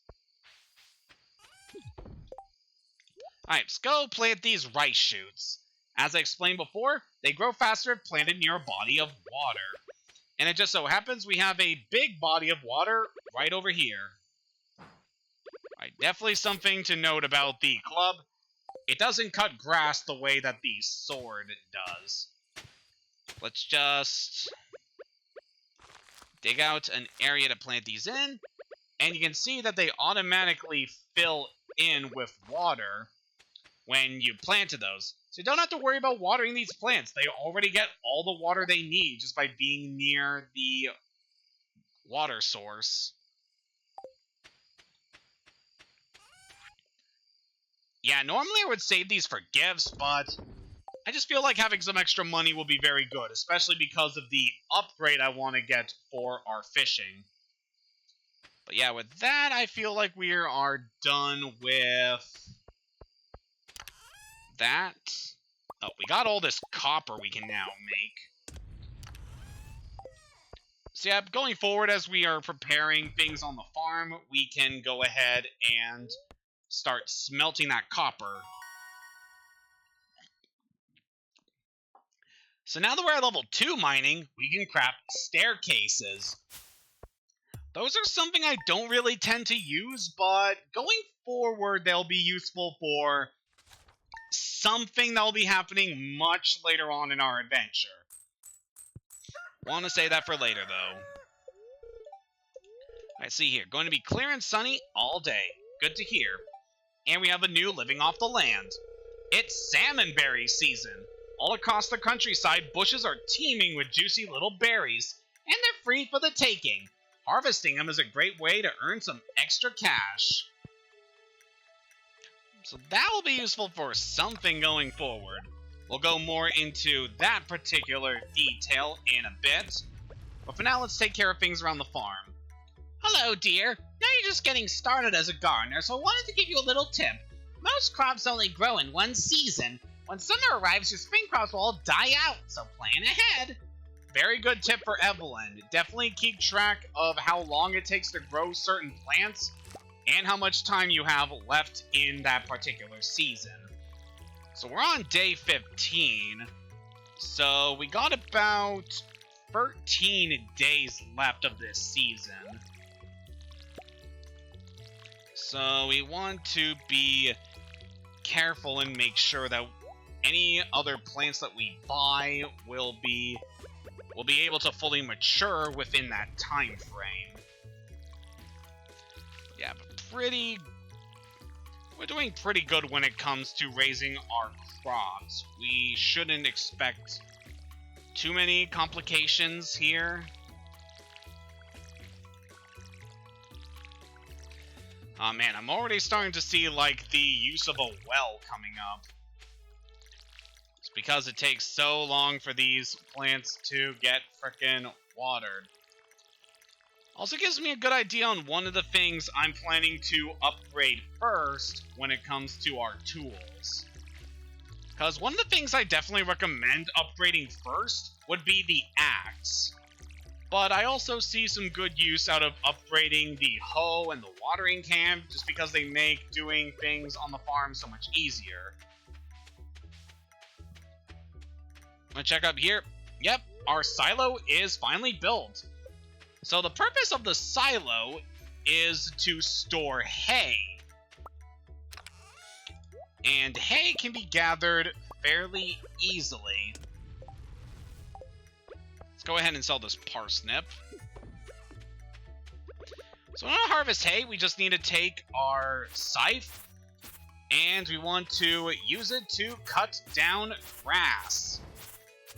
Alright, let's go plant these rice shoots. As I explained before, they grow faster if planted near a body of water. And it just so happens we have a big body of water right over here. Alright, definitely something to note about the club. It doesn't cut grass the way that the sword does. Let's just dig out an area to plant these in. And you can see that they automatically fill in with water when you planted those. So you don't have to worry about watering these plants. They already get all the water they need just by being near the water source. Yeah, normally I would save these for gifts, but I just feel like having some extra money will be very good, especially because of the upgrade I want to get for our fishing. But yeah, with that, I feel like we are done with that. Oh, we got all this copper we can now make. So yeah, going forward as we are preparing things on the farm, we can go ahead and start smelting that copper. So now that we're at level 2 mining, we can craft staircases. Those are something I don't really tend to use, but going forward they'll be useful for something that'll be happening much later on in our adventure. Want to say that for later, though. Alright, see here. Going to be clear and sunny all day. Good to hear. And we have a new living off the land. It's salmonberry season. All across the countryside, bushes are teeming with juicy little berries, and they're free for the taking. Harvesting them is a great way to earn some extra cash. So that will be useful for something going forward. We'll go more into that particular detail in a bit. But for now, let's take care of things around the farm. Hello, dear. Now you're just getting started as a gardener, so I wanted to give you a little tip. Most crops only grow in one season. When summer arrives, your spring crops will all die out, so plan ahead. Very good tip for Evelyn. Definitely keep track of how long it takes to grow certain plants and how much time you have left in that particular season. So we're on day 15. So we got about 13 days left of this season. So we want to be careful and make sure that any other plants that we buy will be able to fully mature within that time frame. Yeah, but we're doing pretty good when it comes to raising our crops. We shouldn't expect too many complications here. Oh man, I'm already starting to see like the use of a well coming up. It's because it takes so long for these plants to get frickin' watered. Also gives me a good idea on one of the things I'm planning to upgrade first when it comes to our tools. Because one of the things I definitely recommend upgrading first would be the axe. But I also see some good use out of upgrading the hoe and the watering can, just because they make doing things on the farm so much easier. I'm gonna check up here. Yep, our silo is finally built. So the purpose of the silo is to store hay. And hay can be gathered fairly easily. Let's go ahead and sell this parsnip. So in order to harvest hay, we just need to take our scythe and we want to use it to cut down grass.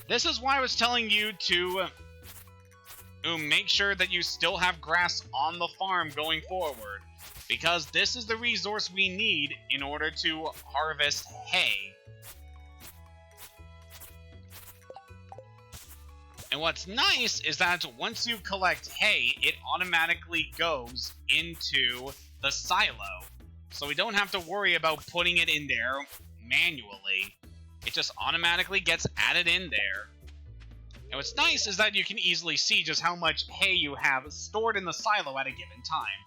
This is why I was telling you to make sure that you still have grass on the farm going forward, because this is the resource we need in order to harvest hay. And what's nice is that once you collect hay, it automatically goes into the silo. So we don't have to worry about putting it in there manually. It just automatically gets added in there. And what's nice is that you can easily see just how much hay you have stored in the silo at a given time.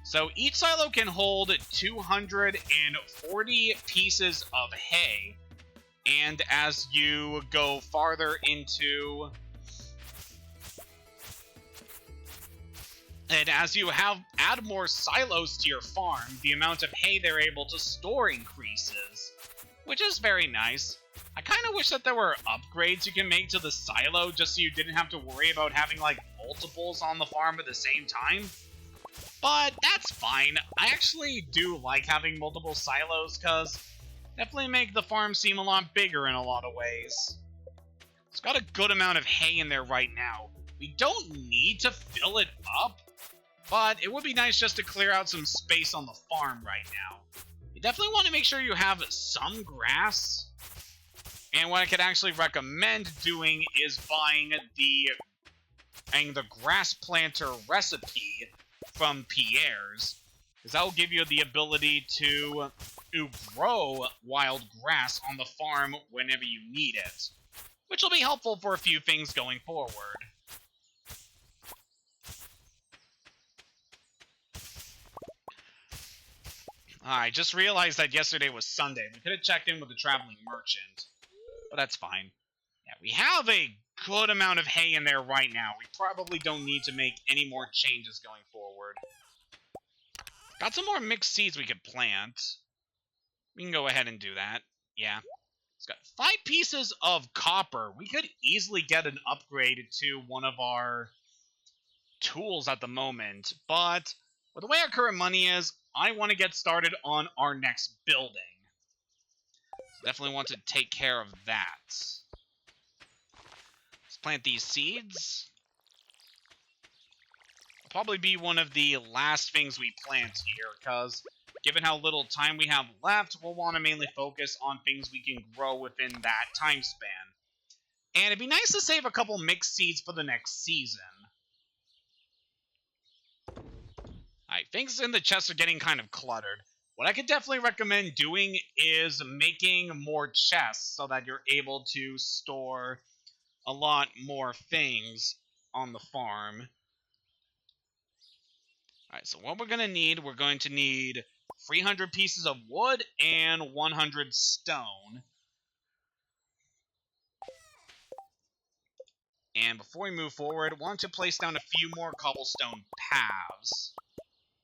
So each silo can hold 240 pieces of hay. And as you go farther into... And as you add more silos to your farm, the amount of hay they're able to store increases. Which is very nice. I kind of wish that there were upgrades you can make to the silo just so you didn't have to worry about having like multiples on the farm at the same time. But that's fine. I actually do like having multiple silos because definitely make the farm seem a lot bigger in a lot of ways. It's got a good amount of hay in there right now. We don't need to fill it up, but it would be nice just to clear out some space on the farm right now. You definitely want to make sure you have some grass. And what I could actually recommend doing is buying the grass planter recipe from Pierre's, because that will give you the ability to grow wild grass on the farm whenever you need it, which will be helpful for a few things going forward. I just realized that yesterday was Sunday. We could have checked in with the traveling merchant, but that's fine. Yeah, we have a good amount of hay in there right now. We probably don't need to make any more changes going forward. Got some more mixed seeds we could plant. We can go ahead and do that. Yeah. It's got 5 pieces of copper. We could easily get an upgrade to one of our tools at the moment, but with the way our current money is, I want to get started on our next building. So definitely want to take care of that. Let's plant these seeds. It'll probably be one of the last things we plant here, because given how little time we have left, we'll want to mainly focus on things we can grow within that time span. And it'd be nice to save a couple mixed seeds for the next season. Alright, things in the chest are getting kind of cluttered. What I could definitely recommend doing is making more chests so that you're able to store a lot more things on the farm. Alright, so what we're going to need 300 pieces of wood and 100 stone. And before we move forward, I want to place down a few more cobblestone paths,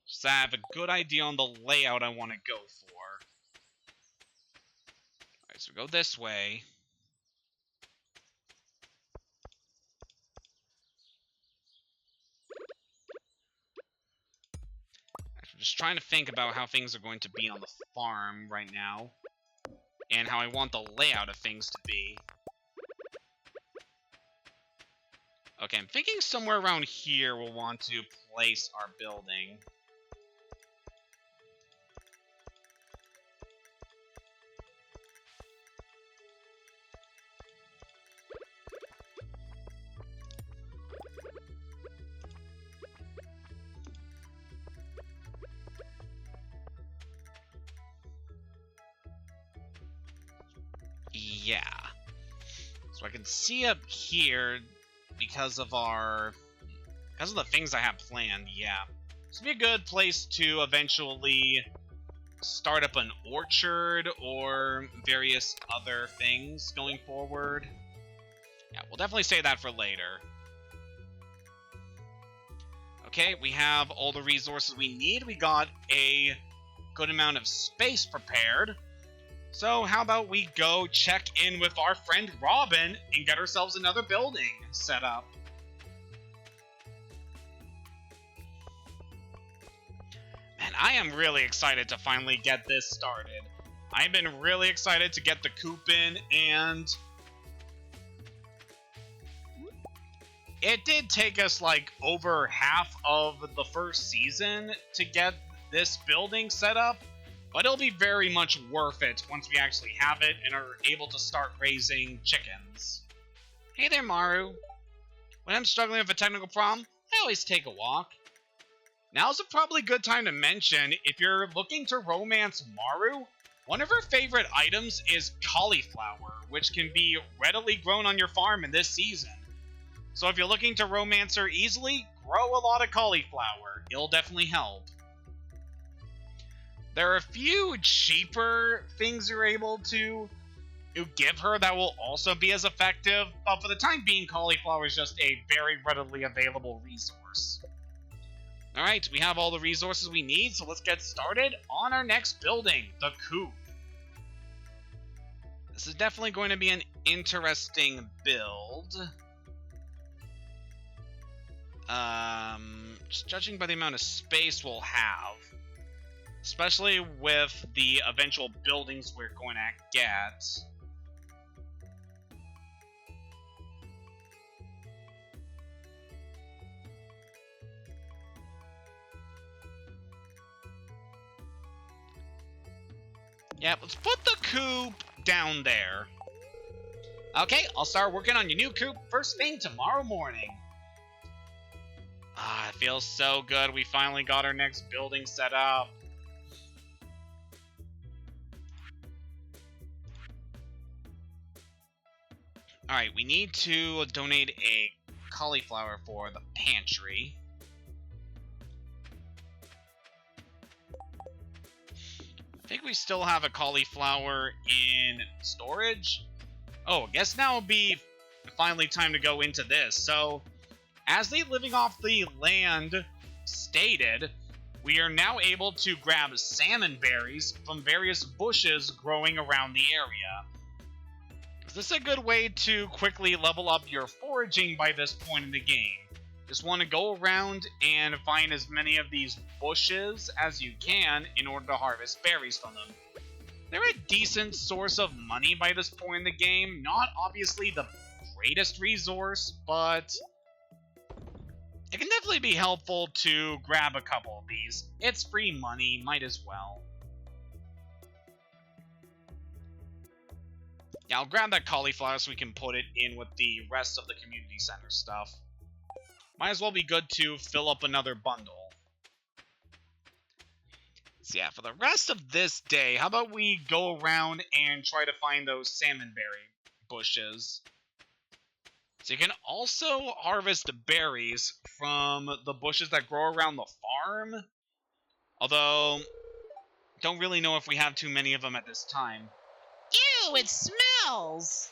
so I have a good idea on the layout I want to go for. Alright, so we go this way. I'm just trying to think about how things are going to be on the farm right now, and how I want the layout of things to be. Okay, I'm thinking somewhere around here we'll want to place our building. Yeah. So I can see up here because of the things I have planned, yeah. This would be a good place to eventually start up an orchard or various other things going forward. Yeah, we'll definitely save that for later. Okay, we have all the resources we need. We got a good amount of space prepared. So how about we go check in with our friend Robin and get ourselves another building set up. Man, I am really excited to finally get this started. I've been really excited to get the coop in, and it did take us like over half of the first season to get this building set up. But it'll be very much worth it once we actually have it and are able to start raising chickens. Hey there, Maru. When I'm struggling with a technical problem, I always take a walk. Now's a probably good time to mention, if you're looking to romance Maru, one of her favorite items is cauliflower, which can be readily grown on your farm in this season. So if you're looking to romance her easily, grow a lot of cauliflower. It'll definitely help. There are a few cheaper things you're able to give her that will also be as effective, but for the time being, cauliflower is just a very readily available resource. Alright, we have all the resources we need, so let's get started on our next building, the coop. This is definitely going to be an interesting build. Just judging by the amount of space we'll have, especially with the eventual buildings we're going to get. Yeah, let's put the coop down there. Okay, I'll start working on your new coop first thing tomorrow morning. Ah, it feels so good. We finally got our next building set up. Alright, we need to donate a cauliflower for the pantry. I think we still have a cauliflower in storage. Oh, I guess now would be finally time to go into this. So, as the living off the land stated, we are now able to grab salmon berries from various bushes growing around the area. Is this a good way to quickly level up your foraging by this point in the game? Just want to go around and find as many of these bushes as you can in order to harvest berries from them. They're a decent source of money by this point in the game. Not obviously the greatest resource, but it can definitely be helpful to grab a couple of these. It's free money, might as well. Yeah, I'll grab that cauliflower so we can put it in with the rest of the community center stuff. Might as well be good to fill up another bundle. So yeah, for the rest of this day, how about we go around and try to find those salmonberry bushes. So you can also harvest berries from the bushes that grow around the farm. Although, don't really know if we have too many of them at this time. Ew, it smells!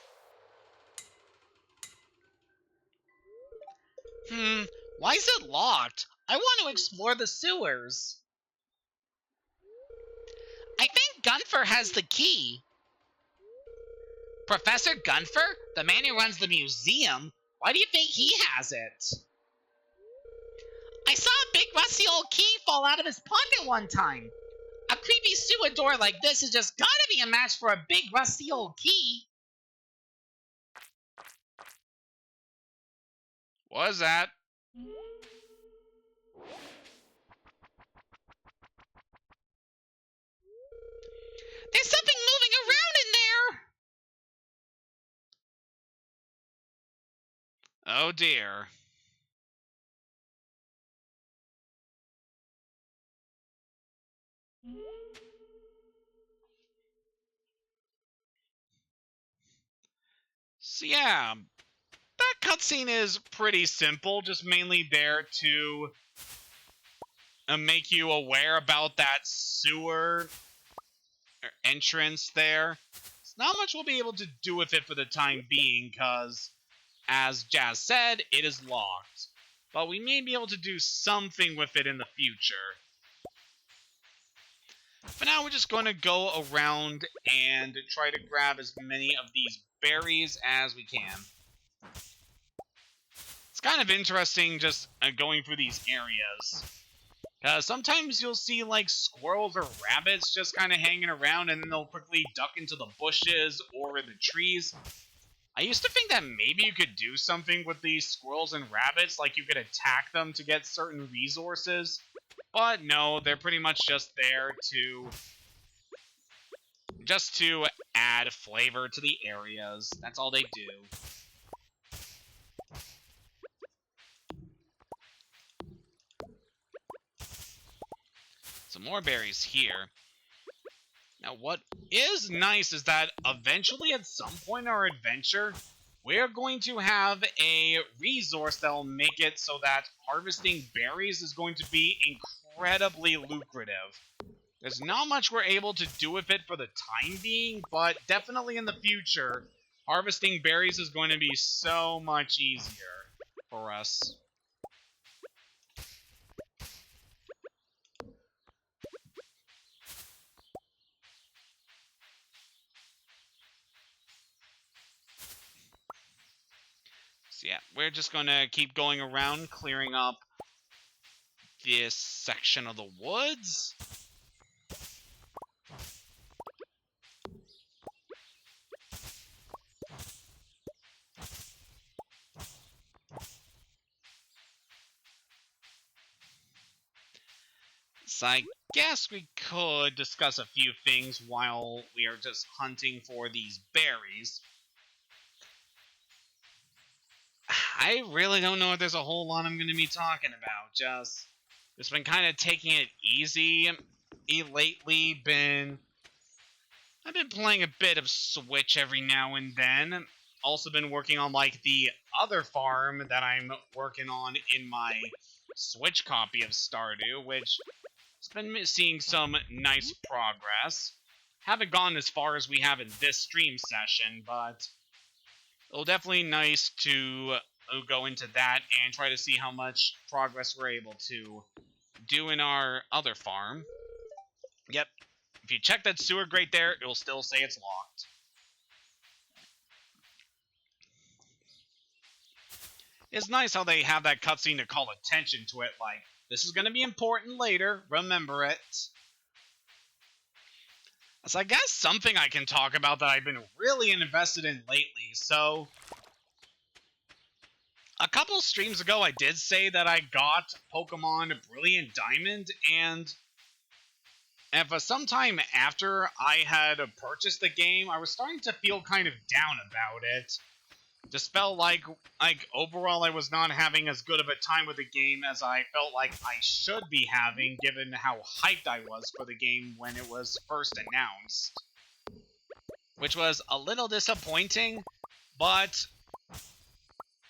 Why is it locked? I want to explore the sewers. I think Gunfer has the key. Professor Gunfer? The man who runs the museum? Why do you think he has it? I saw a big rusty old key fall out of his pocket one time. A creepy sewer door like this has just gotta be a match for a big rusty old key. What is that? There's something moving around in there! Oh dear. So yeah, that cutscene is pretty simple, just mainly there to make you aware about that sewer entrance there. It's not much we'll be able to do with it for the time being, because, as Jazz said, it is locked. But we may be able to do something with it in the future. For now, we're just going to go around and try to grab as many of these berries as we can. It's kind of interesting just going through these areas. Sometimes you'll see like squirrels or rabbits just kind of hanging around, and then they'll quickly duck into the bushes or the trees. I used to think that maybe you could do something with these squirrels and rabbits, like you could attack them to get certain resources. But no, they're pretty much just there to add flavor to the areas. That's all they do. Some more berries here. Now, what is nice is that eventually, at some point in our adventure, we're going to have a resource that will make it so that harvesting berries is going to be incredibly lucrative. There's not much we're able to do with it for the time being, but definitely in the future, harvesting berries is going to be so much easier for us. So yeah, we're just going to keep going around, clearing up this section of the woods. So I guess we could discuss a few things while we are just hunting for these berries. I really don't know if there's a whole lot I'm going to be talking about. Just been kind of taking it easy lately. I've been playing a bit of Switch every now and then. also been working on, like, the other farm that I'm working on in my Switch copy of Stardew, which has been seeing some nice progress. Haven't gone as far as we have in this stream session, but it'll definitely nice to go into that and try to see how much progress we're able to do in our other farm. Yep, if you check that sewer grate there, it'll still say it's locked. It's nice how they have that cutscene to call attention to it, like, this is going to be important later, remember it. So I guess something I can talk about that I've been really invested in lately. So a couple streams ago I did say that I got Pokemon Brilliant Diamond, and for some time after I had purchased the game, I was starting to feel kind of down about it. Just felt like overall I was not having as good of a time with the game as I felt like I should be having, given how hyped I was for the game when it was first announced. Which was a little disappointing, but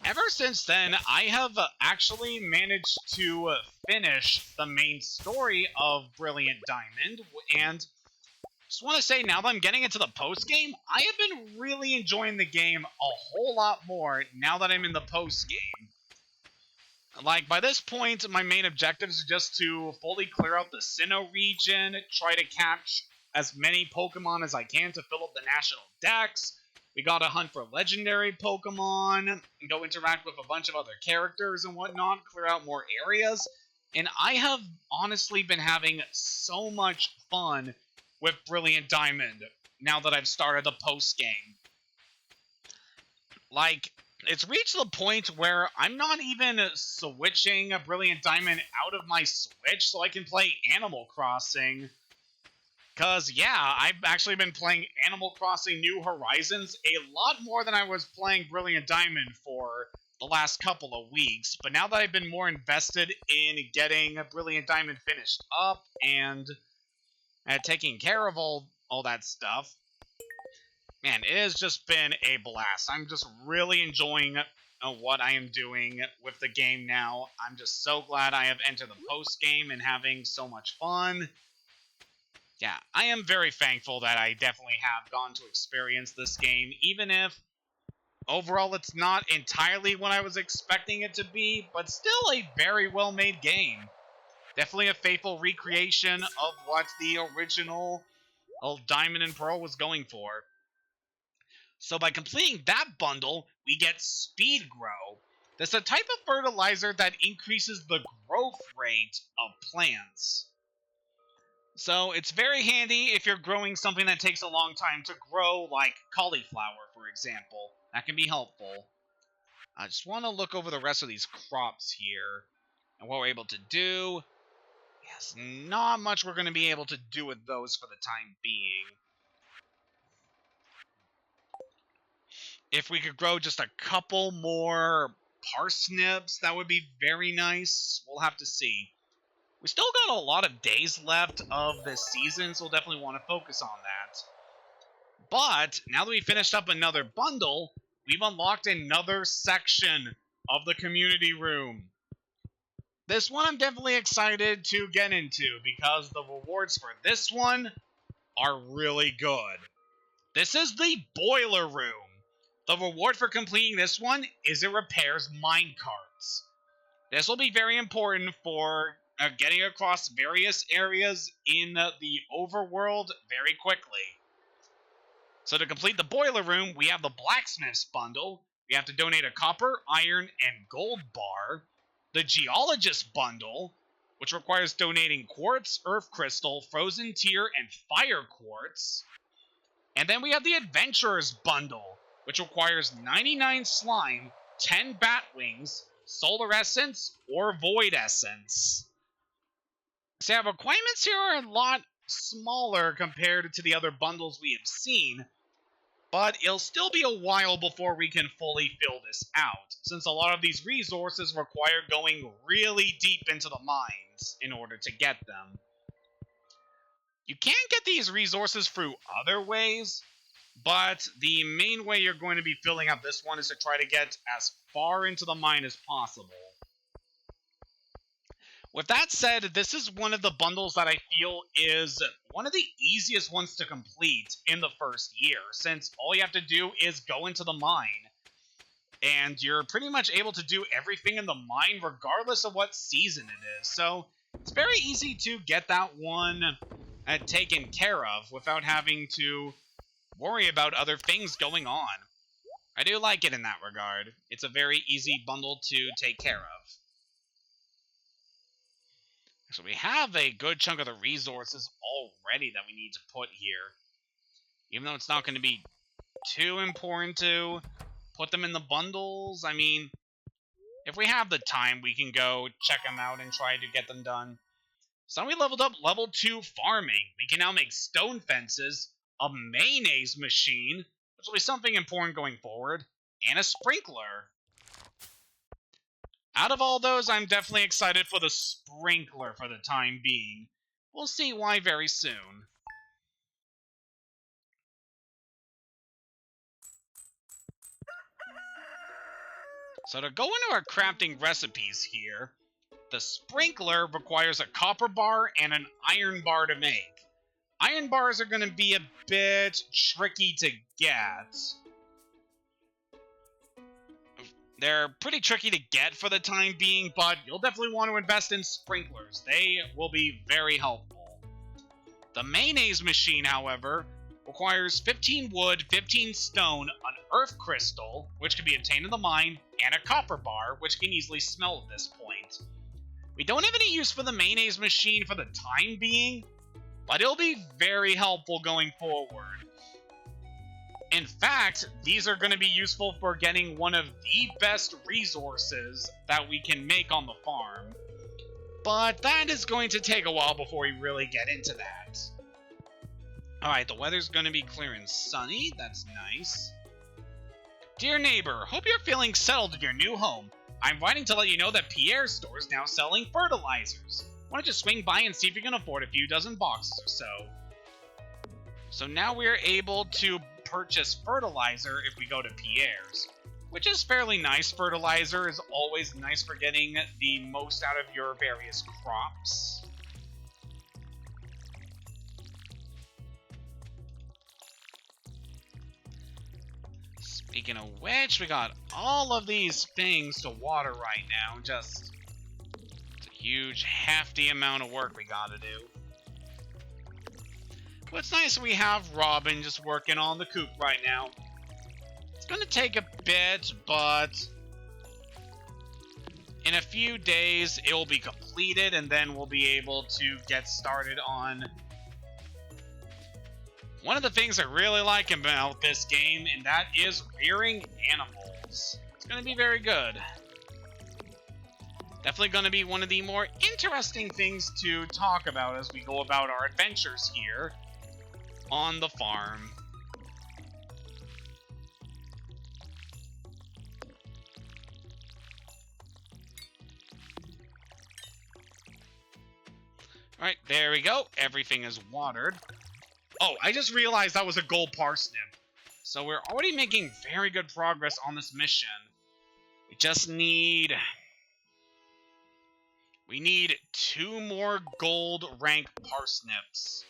ever since then, I have actually managed to finish the main story of Brilliant Diamond, and just want to say, now that I'm getting into the post-game, I have been really enjoying the game a whole lot more now that I'm in the post-game. Like, by this point, my main objectives are just to fully clear out the Sinnoh region, try to catch as many Pokemon as I can to fill up the national dex. We gotta hunt for legendary Pokemon, and go interact with a bunch of other characters and whatnot, clear out more areas. And I have honestly been having so much fun with Brilliant Diamond now that I've started the post-game. Like, it's reached the point where I'm not even switching Brilliant Diamond out of my Switch so I can play Animal Crossing. Because, yeah, I've actually been playing Animal Crossing New Horizons a lot more than I was playing Brilliant Diamond for the last couple of weeks. But now that I've been more invested in getting Brilliant Diamond finished up and taking care of all that stuff, man, it has just been a blast. I'm just really enjoying what I am doing with the game now. I'm just so glad I have entered the post-game and having so much fun. Yeah, I am very thankful that I definitely have gone to experience this game, even if overall it's not entirely what I was expecting it to be, but still a very well-made game. Definitely a faithful recreation of what the original Diamond and Pearl was going for. So by completing that bundle, we get Speed Grow. That's a type of fertilizer that increases the growth rate of plants. So it's very handy if you're growing something that takes a long time to grow, like cauliflower, for example. That can be helpful. I just want to look over the rest of these crops here and what we're able to do. Yes, not much we're going to be able to do with those for the time being. If we could grow just a couple more parsnips, that would be very nice. We'll have to see. We still got a lot of days left of this season, so we'll definitely want to focus on that. But now that we finished up another bundle, we've unlocked another section of the community room. This one I'm definitely excited to get into because the rewards for this one are really good. This is the boiler room. The reward for completing this one is it repairs minecarts. This will be very important for getting across various areas in the overworld very quickly. So to complete the boiler room, we have the blacksmith's bundle. We have to donate a copper, iron, and gold bar. The geologist bundle, which requires donating quartz, earth crystal, frozen tear, and fire quartz. And then we have the adventurer's bundle, which requires 99 slime, 10 bat wings, solar essence, or void essence. So yeah, requirements here are a lot smaller compared to the other bundles we have seen, but it'll still be a while before we can fully fill this out, since a lot of these resources require going really deep into the mines in order to get them. You can get these resources through other ways, But the main way you're going to be filling up this one is to try to get as far into the mine as possible. With that said, this is one of the bundles that I feel is one of the easiest ones to complete in the first year, since all you have to do is go into the mine, and you're pretty much able to do everything in the mine regardless of what season it is. So it's very easy to get that one taken care of without having to worry about other things going on. I do like it in that regard. It's a very easy bundle to take care of. So we have a good chunk of the resources already that we need to put here. Even though it's not going to be too important to put them in the bundles. I mean, if we have the time, we can go check them out and try to get them done. So we leveled up level 2 farming. We can now make stone fences, a mayonnaise machine, which will be something important going forward, and a sprinkler. Out of all those, I'm definitely excited for the sprinkler for the time being. We'll see why very soon. So to go into our crafting recipes here, the sprinkler requires a copper bar and an iron bar to make. Iron bars are going to be a bit tricky to get. They're pretty tricky to get for the time being, but you'll definitely want to invest in sprinklers. They will be very helpful. The mayonnaise machine, however, requires 15 wood, 15 stone, an earth crystal, which can be obtained in the mine, and a copper bar, which can easily smelt at this point. We don't have any use for the mayonnaise machine for the time being, but it'll be very helpful going forward. In fact, these are going to be useful for getting one of the best resources that we can make on the farm. But that is going to take a while before we really get into that. Alright, the weather's going to be clear and sunny. That's nice. Dear neighbor, hope you're feeling settled in your new home. I'm writing to let you know that Pierre's store is now selling fertilizers. Why don't you swing by and see if you can afford a few dozen boxes or so. So now we're able to purchase fertilizer if we go to Pierre's, which is fairly nice. Fertilizer is always nice for getting the most out of your various crops. Speaking of which, we got all of these things to water right now. Just it's a huge, hefty amount of work we gotta do. But it's nice we have Robin just working on the coop right now. It's gonna take a bit, but in a few days it will be completed, and then we'll be able to get started on one of the things I really like about this game, and that is rearing animals. It's gonna be very good. Definitely gonna be one of the more interesting things to talk about as we go about our adventures here on the farm. Alright, there we go. Everything is watered. Oh, I just realized that was a gold parsnip. So we're already making very good progress on this mission. We just need... We need 2 more gold rank parsnips.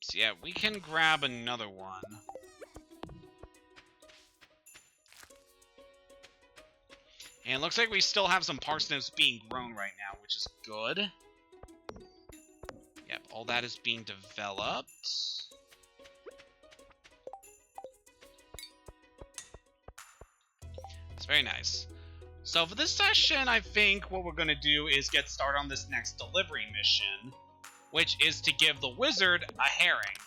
So yeah, we can grab another one. And it looks like we still have some parsnips being grown right now, which is good. Yep, all that is being developed. It's very nice. So for this session, I think what we're going to do is get started on this next delivery mission, which is to give the wizard a herring.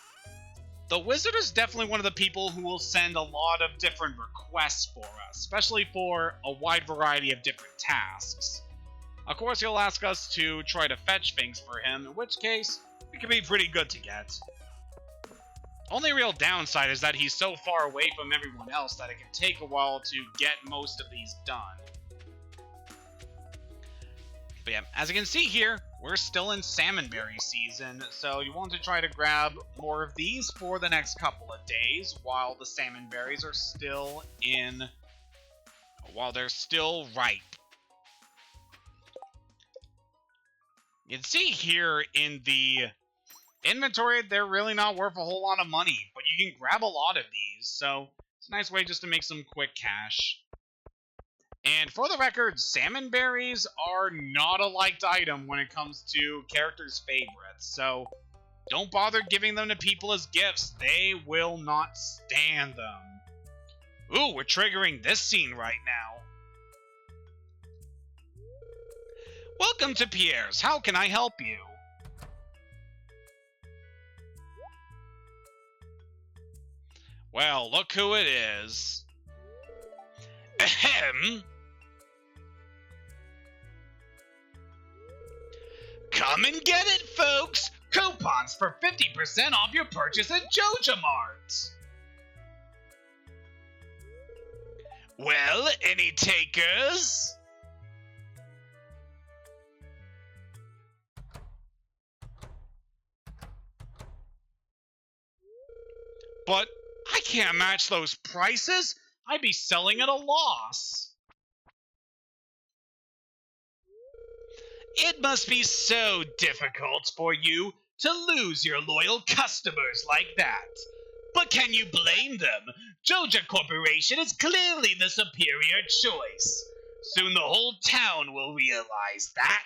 The wizard is definitely one of the people who will send a lot of different requests for us, especially for a wide variety of different tasks. Of course, he'll ask us to try to fetch things for him, in which case, it can be pretty good to get. Only real downside is that he's so far away from everyone else that it can take a while to get most of these done. But yeah, as you can see here, we're still in salmonberry season, so you want to try to grab more of these for the next couple of days while the salmonberries are still while they're still ripe. You can see here in the inventory, they're really not worth a whole lot of money, but you can grab a lot of these, so it's a nice way just to make some quick cash. And for the record, salmon berries are not a liked item when it comes to characters' favorites, so don't bother giving them to people as gifts. They will not stand them. Ooh, we're triggering this scene right now. Welcome to Pierre's. How can I help you? Well, look who it is. Ahem. Come and get it, folks! Coupons for 50% off your purchase at Joja Mart! Well, any takers? But I can't match those prices! I'd be selling at a loss! It must be so difficult for you to lose your loyal customers like that. But can you blame them? Joja Corporation is clearly the superior choice. Soon the whole town will realize that.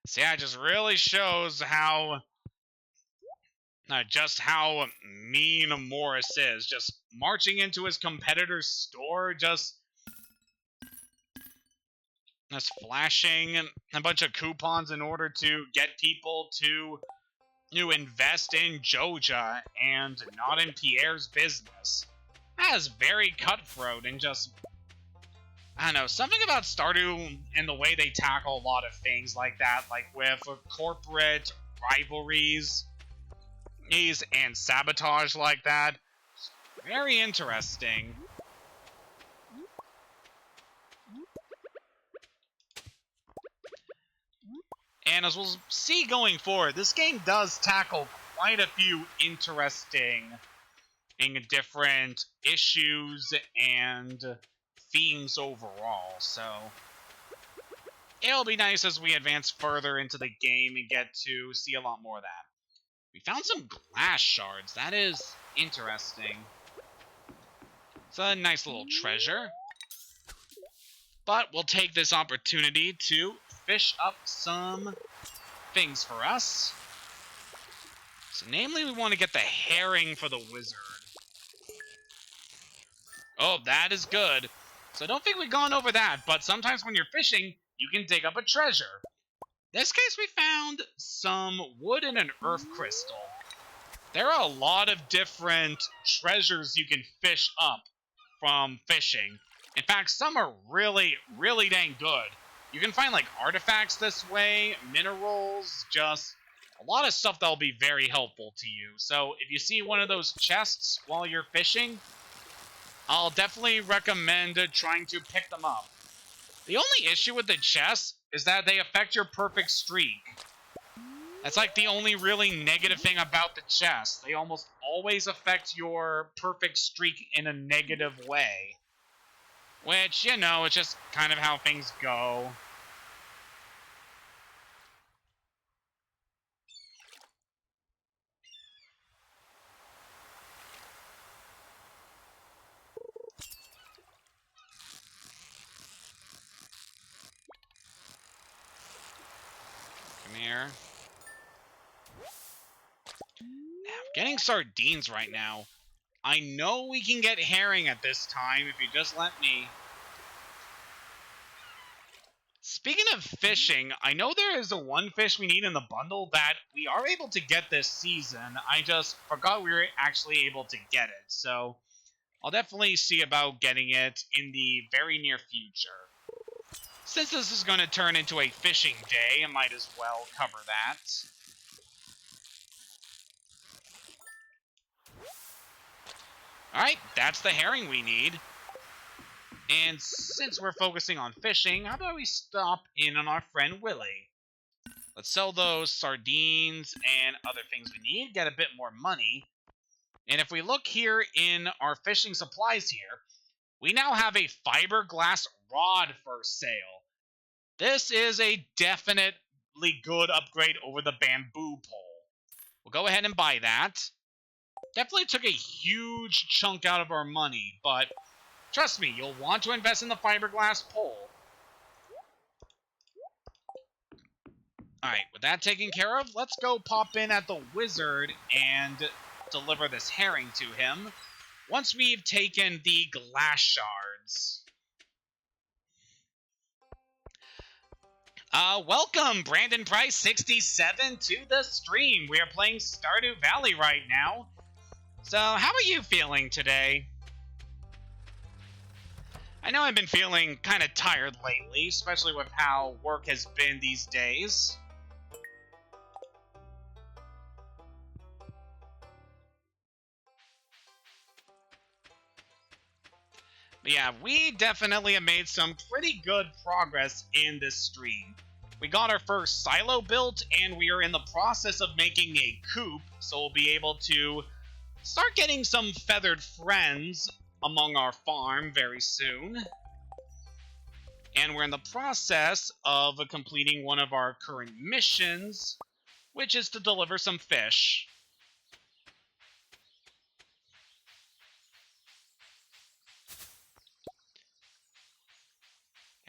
So yeah, it just really shows how just how mean Morris is. Just marching into his competitor's store, just flashing a bunch of coupons in order to get people to invest in Joja and not in Pierre's business. That is very cutthroat and just, I don't know, something about Stardew and the way they tackle a lot of things like that, like with corporate rivalries and sabotage like that. Very interesting. And as we'll see going forward, this game does tackle quite a few interesting and different issues and themes overall, so it'll be nice as we advance further into the game and get to see a lot more of that. We found some glass shards. That is interesting. It's a nice little treasure. But we'll take this opportunity to fish up some things for us. So namely, we want to get the herring for the wizard. Oh, that is good. So I don't think we've gone over that, but sometimes when you're fishing, you can dig up a treasure. In this case, we found some wood and an earth crystal. There are a lot of different treasures you can fish up from fishing. In fact, some are really, really dang good. You can find, like, artifacts this way, minerals, just a lot of stuff that'll be very helpful to you. So if you see one of those chests while you're fishing, I'll definitely recommend trying to pick them up. The only issue with the chests is that they affect your perfect streak. That's like the only really negative thing about the chests. They almost always affect your perfect streak in a negative way. Which, you know, it's just kind of how things go. Come here. I'm getting sardines right now. I know we can get herring at this time if you just let me. Speaking of fishing, I know there is a one fish we need in the bundle that we are able to get this season. I just forgot we were actually able to get it. So I'll definitely see about getting it in the very near future. Since this is going to turn into a fishing day, I might as well cover that. Alright, that's the herring we need. And since we're focusing on fishing, how about we stop in on our friend Willie? Let's sell those sardines and other things we need, get a bit more money. And if we look here in our fishing supplies here, we now have a fiberglass rod for sale. This is a definitely good upgrade over the bamboo pole. We'll go ahead and buy that. Definitely took a huge chunk out of our money, but trust me, you'll want to invest in the fiberglass pole. Alright, with that taken care of, let's go pop in at the wizard and deliver this herring to him once we've taken the glass shards. Welcome, Brandon Price 67 to the stream. We are playing Stardew Valley right now. So, how are you feeling today? I know I've been feeling kind of tired lately, especially with how work has been these days. But yeah, we definitely have made some pretty good progress in this stream. We got our first silo built, and we are in the process of making a coop, so we'll be able to start getting some feathered friends among our farm very soon. And we're in the process of completing one of our current missions, which is to deliver some fish.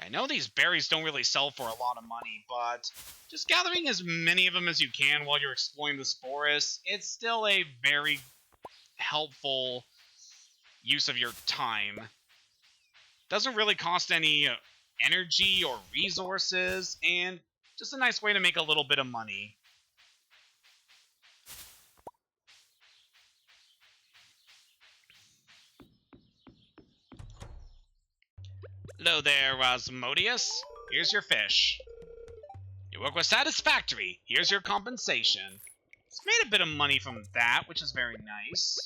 I know these berries don't really sell for a lot of money, but just gathering as many of them as you can while you're exploring this forest, it's still a very helpful use of your time. Doesn't really cost any energy or resources, and just a nice way to make a little bit of money. Hello there, Osmodius. Here's your fish. Your work was satisfactory. Here's your compensation. It's made a bit of money from that, which is very nice.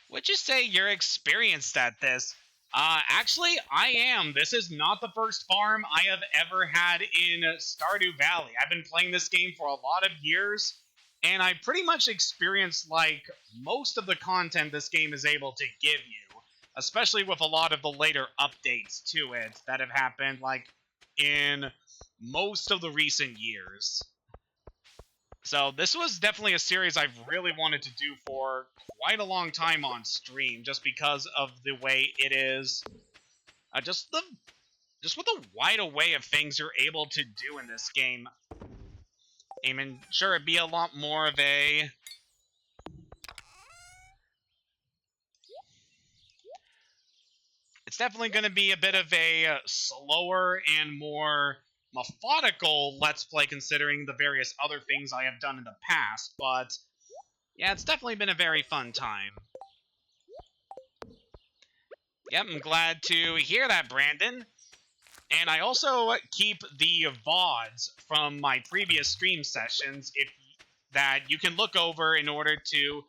Would you say you're experienced at this? Actually, I am. This is not the first farm I have ever had in Stardew Valley. I've been playing this game for a lot of years, and I pretty much experienced, like, most of the content this game is able to give you, especially with a lot of the later updates to it that have happened, like, in most of the recent years. So this was definitely a series I've really wanted to do for quite a long time on stream, just because of the way it is, just with the wide array of things you're able to do in this game. I mean, sure, it'd be a lot more of a... It's definitely going to be a bit of a slower and more methodical Let's Play, considering the various other things I have done in the past, but yeah, it's definitely been a very fun time. Yep, I'm glad to hear that, Brandon. And I also keep the VODs from my previous stream sessions that you can look over in order to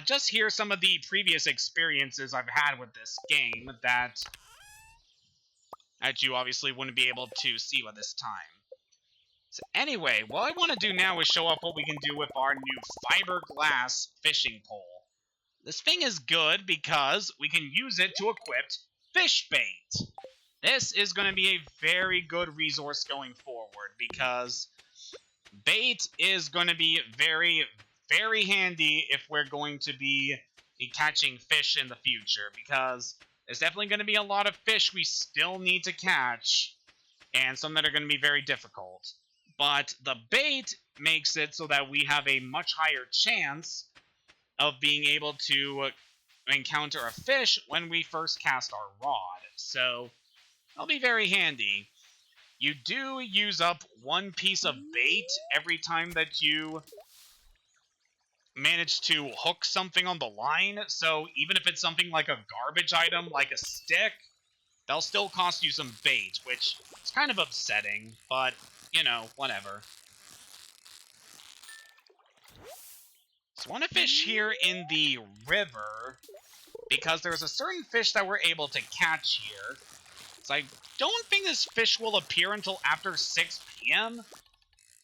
just hear some of the previous experiences I've had with this game that you obviously wouldn't be able to see at this time. So anyway, what I want to do now is show off what we can do with our new fiberglass fishing pole. This thing is good because we can use it to equip fish bait. This is going to be a very good resource going forward because bait is going to be very, very handy if we're going to be catching fish in the future, because there's definitely going to be a lot of fish we still need to catch, and some that are going to be very difficult. But the bait makes it so that we have a much higher chance of being able to encounter a fish when we first cast our rod. So that'll be very handy. You do use up one piece of bait every time that you manage to hook something on the line, so even if it's something like a garbage item, like a stick, they'll still cost you some bait, which is kind of upsetting, but, you know, whatever. So I want to fish here in the river, because there's a certain fish that we're able to catch here. So I don't think this fish will appear until after 6 p.m.,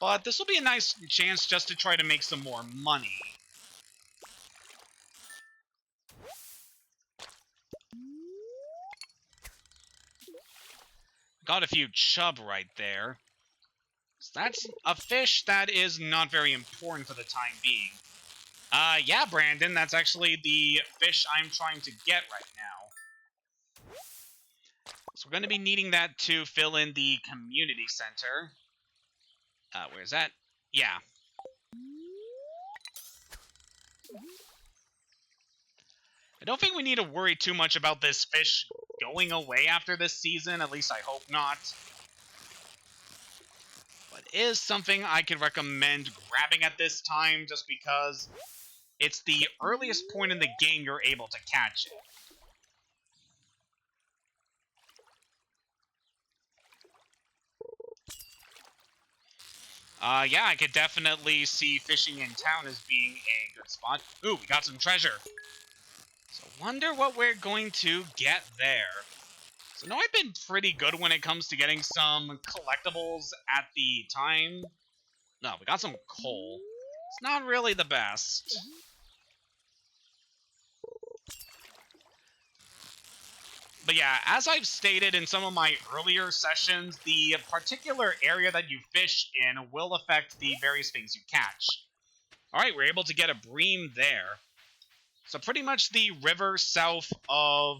but this will be a nice chance just to try to make some more money. Got a few chub right there. So that's a fish that is not very important for the time being. Yeah, Brandon, that's actually the fish I'm trying to get right now. So we're going to be needing that to fill in the community center. Where's that? Yeah. I don't think we need to worry too much about this fish going away after this season, at least I hope not. But it is something I could recommend grabbing at this time, just because it's the earliest point in the game you're able to catch it. Yeah, I could definitely see fishing in town as being a good spot. Ooh, we got some treasure. So wonder what we're going to get there. So no, I've been pretty good when it comes to getting some collectibles at the time. No, we got some coal. It's not really the best. But yeah, as I've stated in some of my earlier sessions, the particular area that you fish in will affect the various things you catch. Alright, we're able to get a bream there. So pretty much the river south of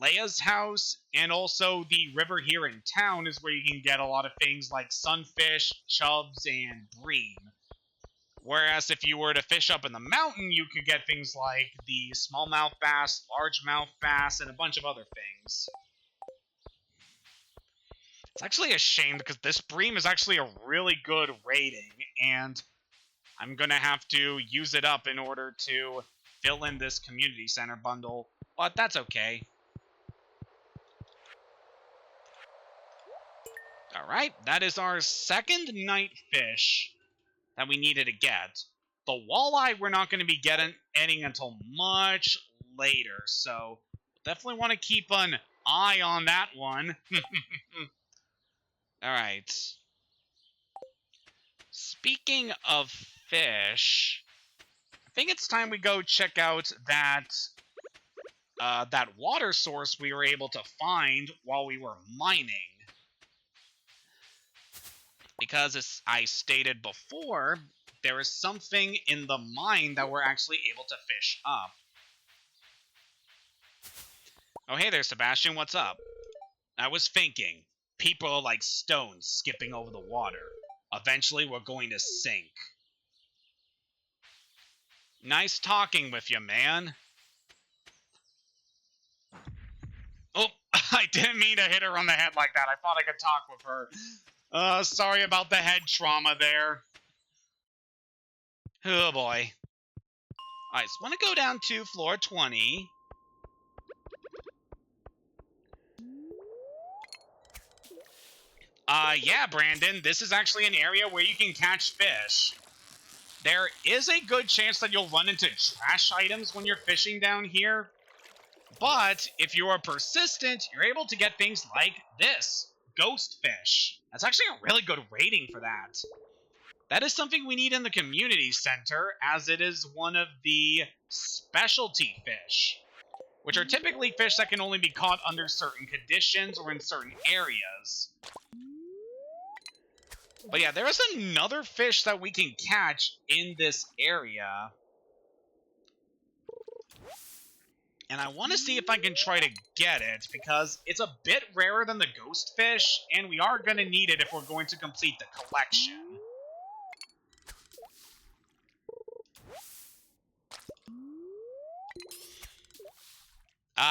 Leia's house, and also the river here in town, is where you can get a lot of things like sunfish, chubs, and bream. Whereas if you were to fish up in the mountain, you could get things like the smallmouth bass, largemouth bass, and a bunch of other things. It's actually a shame because this bream is actually a really good rating, and I'm going to have to use it up in order to fill in this community center bundle, but that's okay. Alright, that is our second night fish that we needed to get. The walleye we're not going to be getting until much later, so definitely want to keep an eye on that one. Alright. Speaking of fish, I think it's time we go check out that that water source we were able to find while we were mining. Because, as I stated before, there is something in the mine that we're actually able to fish up. Oh, hey there, Sebastian, what's up? I was thinking, people are like stones skipping over the water. Eventually, we're going to sink. Nice talking with you, man. Oh, I didn't mean to hit her on the head like that. I thought I could talk with her. Sorry about the head trauma there. Oh boy. Alright, so I want to go down to floor 20. Yeah, Brandon, this is actually an area where you can catch fish. There is a good chance that you'll run into trash items when you're fishing down here. But if you are persistent, you're able to get things like this. Ghost fish. That's actually a really good rating for that. That is something we need in the community center, as it is one of the specialty fish, which are typically fish that can only be caught under certain conditions or in certain areas. But yeah, there is another fish that we can catch in this area. And I want to see if I can try to get it, because it's a bit rarer than the ghost fish, and we are going to need it if we're going to complete the collection.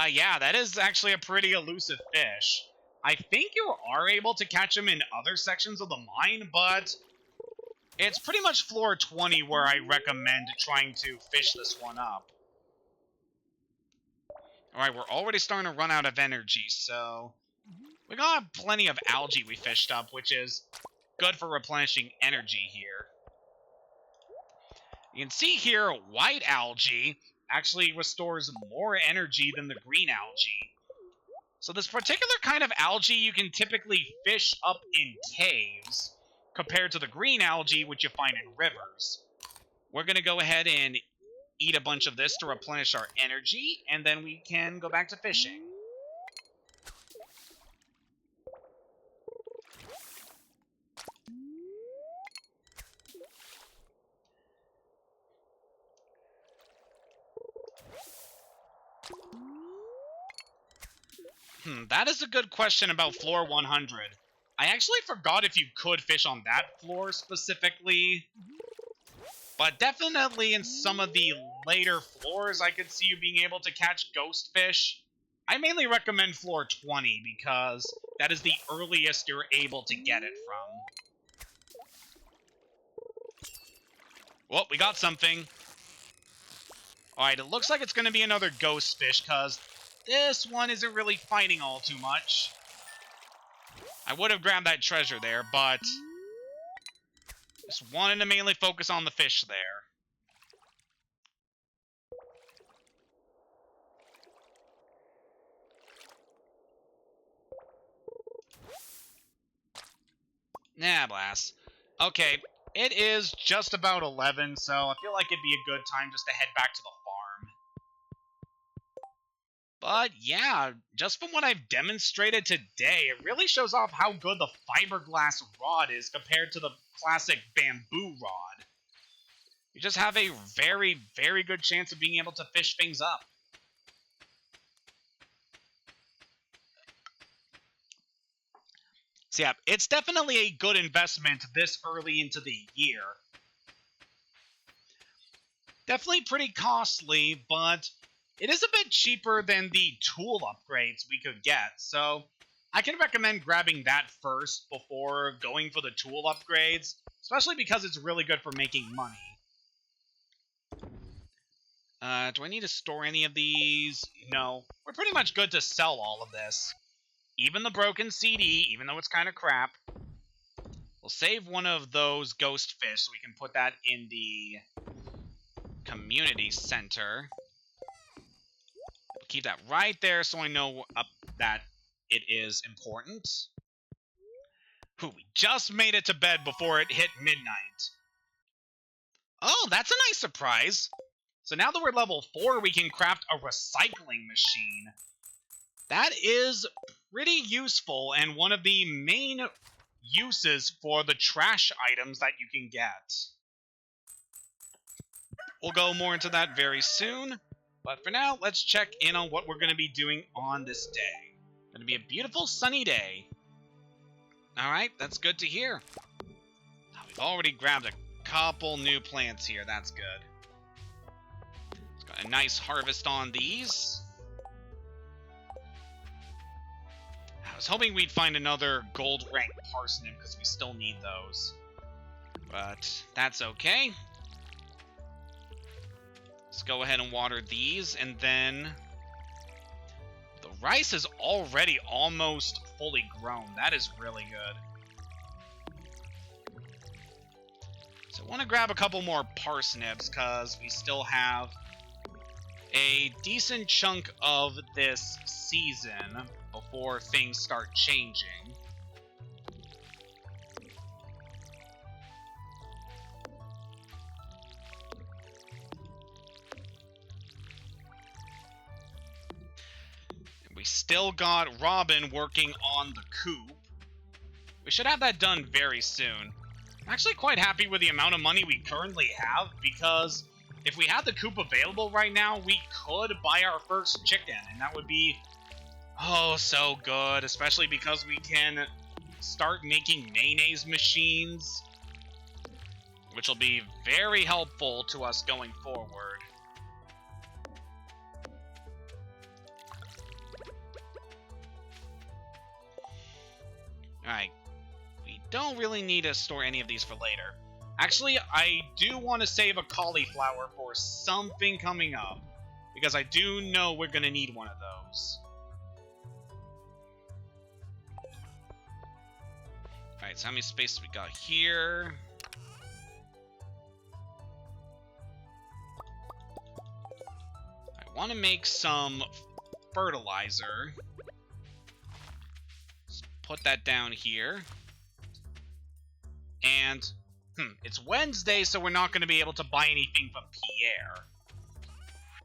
Yeah, that is actually a pretty elusive fish. I think you are able to catch them in other sections of the mine, but it's pretty much floor 20 where I recommend trying to fish this one up. Alright, we're already starting to run out of energy, so... we got plenty of algae we fished up, which is good for replenishing energy here. You can see here, white algae actually restores more energy than the green algae. So this particular kind of algae you can typically fish up in caves, compared to the green algae which you find in rivers. We're going to go ahead and eat a bunch of this to replenish our energy, and then we can go back to fishing. That is a good question about floor 100. I actually forgot if you could fish on that floor specifically. But definitely in some of the later floors, I could see you being able to catch ghost fish. I mainly recommend floor 20 because that is the earliest you're able to get it from. Well, we got something. Alright, it looks like it's going to be another ghost fish because this one isn't really fighting all too much. I would have grabbed that treasure there, but just wanted to mainly focus on the fish there. Nah, blast. Okay, it is just about 11, so I feel like it'd be a good time just to head back to the farm. But yeah, just from what I've demonstrated today, it really shows off how good the fiberglass rod is compared to the classic bamboo rod. You just have a very, very good chance of being able to fish things up. So yeah, it's definitely a good investment this early into the year. Definitely pretty costly, but it is a bit cheaper than the tool upgrades we could get, so I can recommend grabbing that first before going for the tool upgrades, especially because it's really good for making money. Do I need to store any of these? No. We're pretty much good to sell all of this. Even the broken CD, even though it's kind of crap. We'll save one of those ghost fish so we can put that in the community center. We'll keep that right there so I know that it is important. Ooh, we just made it to bed before it hit midnight. Oh, that's a nice surprise. So now that we're level 4, we can craft a recycling machine. That is pretty useful and one of the main uses for the trash items that you can get. We'll go more into that very soon, but for now, let's check in on what we're going to be doing on this day. It's going to be a beautiful sunny day. Alright, that's good to hear. We've already grabbed a couple new plants here, that's good. Got a nice harvest on these. I was hoping we'd find another gold rank parsnip because we still need those. But that's okay. Let's go ahead and water these, and then the rice is already almost fully grown. That is really good. So I want to grab a couple more parsnips because we still have a decent chunk of this season before things start changing. We still got Robin working on the coop. We should have that done very soon. I'm actually quite happy with the amount of money we currently have, because if we had the coop available right now, we could buy our first chicken, and that would be oh so good, especially because we can start making mayonnaise machines, which will be very helpful to us going forward. Alright, we don't really need to store any of these for later. Actually, I do want to save a cauliflower for something coming up. because I do know we're going to need one of those. Alright, so how many spaces we got here? I want to make some fertilizer. Let's put that down here. And, it's Wednesday, so we're not going to be able to buy anything from Pierre.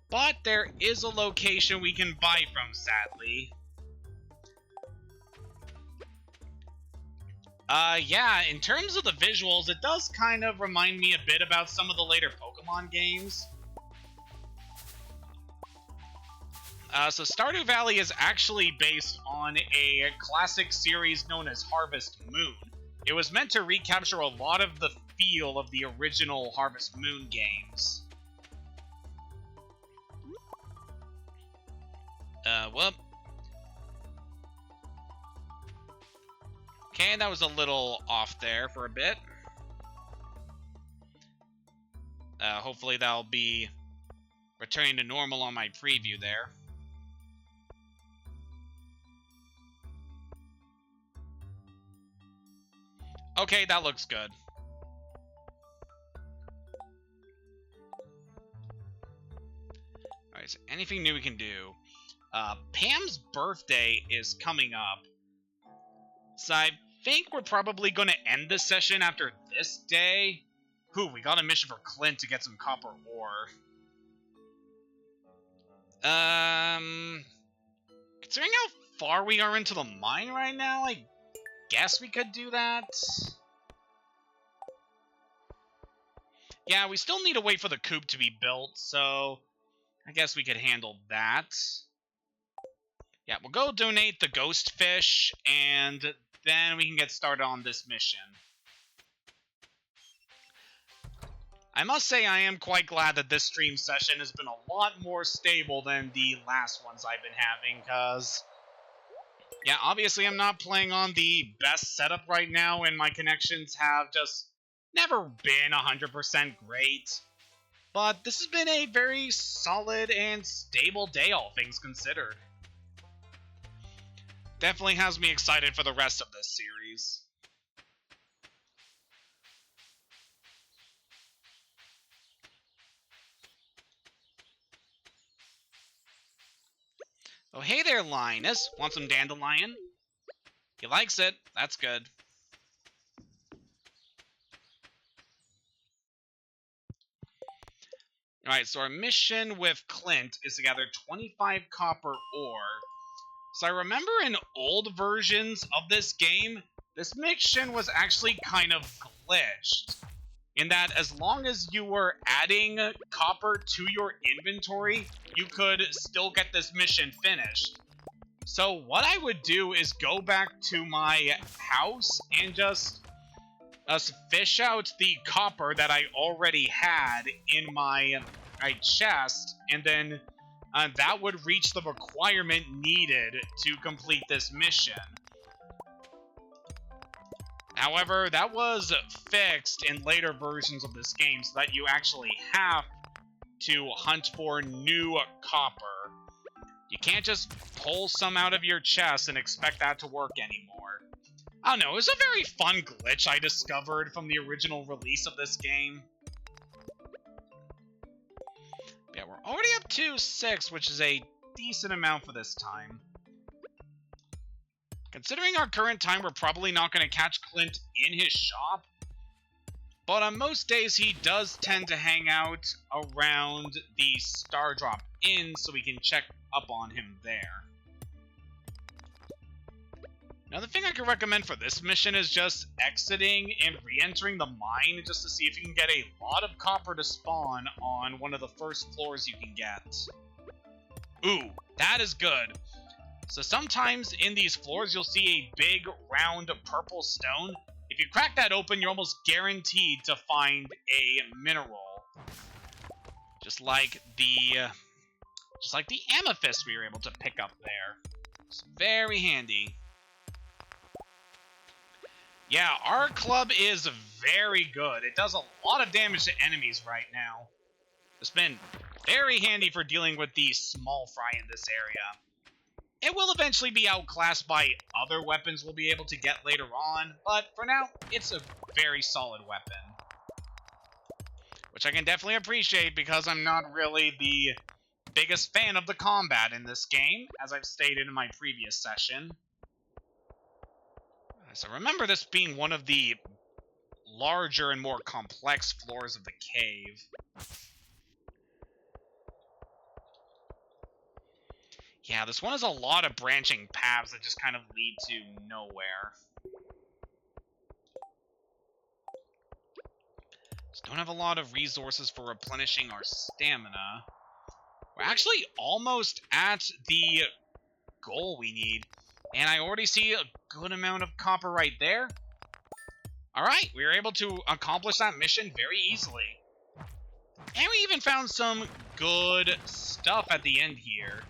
But there is a location we can buy from, sadly. Yeah, in terms of the visuals, it does kind of remind me a bit about some of the later Pokemon games. So Stardew Valley is actually based on a classic series known as Harvest Moon. It was meant to recapture a lot of the feel of the original Harvest Moon games. Whoop. Okay, that was a little off there for a bit. Hopefully that'll be returning to normal on my preview there. Okay, that looks good. Alright, so anything new we can do? Pam's birthday is coming up. So I think we're probably going to end this session after this day. We got a mission for Clint to get some copper ore. Considering how far we are into the mine right now, I guess we could do that. Yeah, we still need to wait for the coop to be built, so I guess we could handle that. Yeah, we'll go donate the ghost fish, and then we can get started on this mission. I must say I am quite glad that this stream session has been a lot more stable than the last ones I've been having, because yeah, obviously I'm not playing on the best setup right now, and my connections have just never been 100% great. But this has been a very solid and stable day, all things considered. Definitely has me excited for the rest of this series. Oh, hey there, Linus. Want some dandelion? He likes it. That's good. Alright, so our mission with Clint is to gather 25 copper ore. So I remember in old versions of this game, this mission was actually kind of glitched. In that as long as you were adding copper to your inventory, you could still get this mission finished. So what I would do is go back to my house and just fish out the copper that I already had in my chest, and then that would reach the requirement needed to complete this mission. However, that was fixed in later versions of this game so that you actually have to hunt for new copper. You can't just pull some out of your chest and expect that to work anymore. I don't know, it was a very fun glitch I discovered from the original release of this game. Yeah, we're already up to 6, which is a decent amount for this time. Considering our current time, we're probably not going to catch Clint in his shop. But on most days, he does tend to hang out around the Star Drop Inn, so we can check up on him there. Another thing I could recommend for this mission is just exiting and re-entering the mine just to see if you can get a lot of copper to spawn on one of the first floors you can get. Ooh, that is good. So sometimes in these floors you'll see a big round purple stone. If you crack that open, you're almost guaranteed to find a mineral. Just like the amethyst we were able to pick up there. It's very handy. Yeah, our club is very good. It does a lot of damage to enemies right now. It's been very handy for dealing with the small fry in this area. It will eventually be outclassed by other weapons we'll be able to get later on, but for now, it's a very solid weapon. Which I can definitely appreciate because I'm not really the biggest fan of the combat in this game, as I've stated in my previous session. So remember this being one of the larger and more complex floors of the cave. Yeah, this one has a lot of branching paths that just kind of lead to nowhere. Just don't have a lot of resources for replenishing our stamina. We're actually almost at the goal we need. And I already see a good amount of copper right there. Alright, we were able to accomplish that mission very easily. And we even found some good stuff at the end here.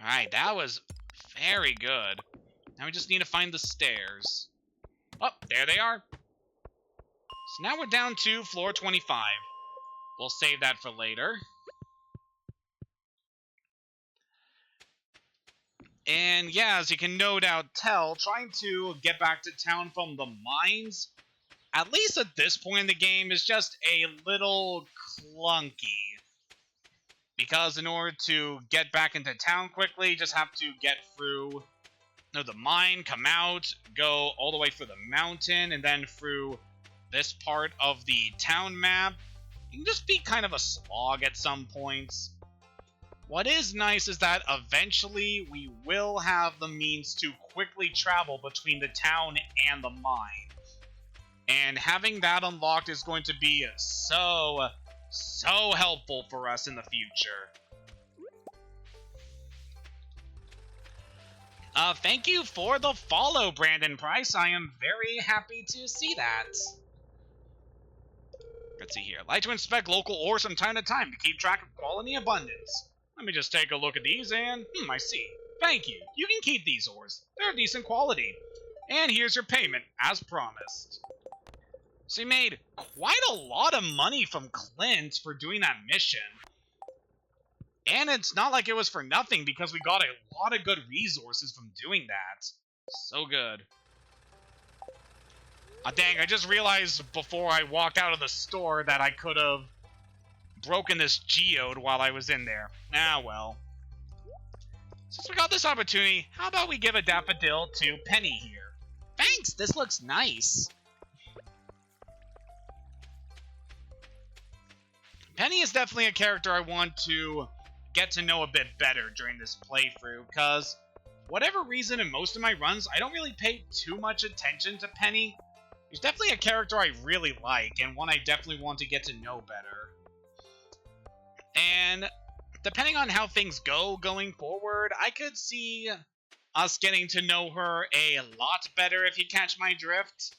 Alright, that was very good. Now we just need to find the stairs. Oh, there they are. So now we're down to floor 25. We'll save that for later. And yeah, as you can no doubt tell, trying to get back to town from the mines, at least at this point in the game, is just a little clunky. Because in order to get back into town quickly, you just have to get through the mine, come out, go all the way through the mountain, and then through this part of the town map. It can just be kind of a slog at some points. What is nice is that eventually we will have the means to quickly travel between the town and the mine. And having that unlocked is going to be so helpful for us in the future. Thank you for the follow, Brandon Price. I am very happy to see that. Let's see here. Like to inspect local ores from time to time to keep track of quality and abundance. Let me just take a look at these and, I see. Thank you. You can keep these ores. They're of decent quality. And here's your payment, as promised. So you made quite a lot of money from Clint for doing that mission. And it's not like it was for nothing because we got a lot of good resources from doing that. So good. Ah, dang, I just realized before I walked out of the store that I could have broken this geode while I was in there. Ah, well. Since we got this opportunity, how about we give a daffodil to Penny here? Thanks, this looks nice. Penny is definitely a character I want to get to know a bit better during this playthrough, because whatever reason in most of my runs, I don't really pay too much attention to Penny. She's definitely a character I really like, and one I definitely want to get to know better. And depending on how things go going forward, I could see us getting to know her a lot better, if you catch my drift.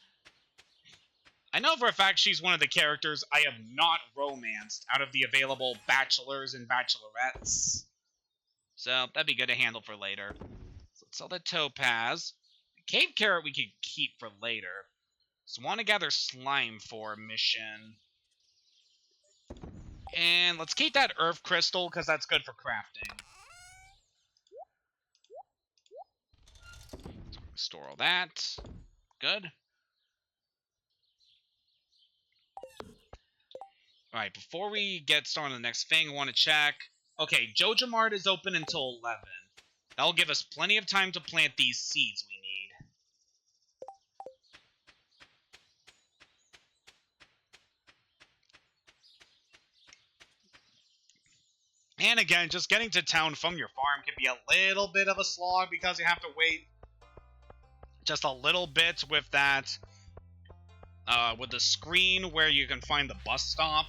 I know for a fact she's one of the characters I have not romanced out of the available bachelors and bachelorettes. So that'd be good to handle for later. So let's sell the topaz. The cave carrot we could keep for later. So want to gather slime for a mission. And let's keep that earth crystal because that's good for crafting. So store all that. Good. Alright, before we get started on the next thing, I want to check. Okay, Joja Mart is open until 11. That'll give us plenty of time to plant these seeds we need. And again, just getting to town from your farm can be a little bit of a slog because you have to wait just a little bit with that, with the screen where you can find the bus stop.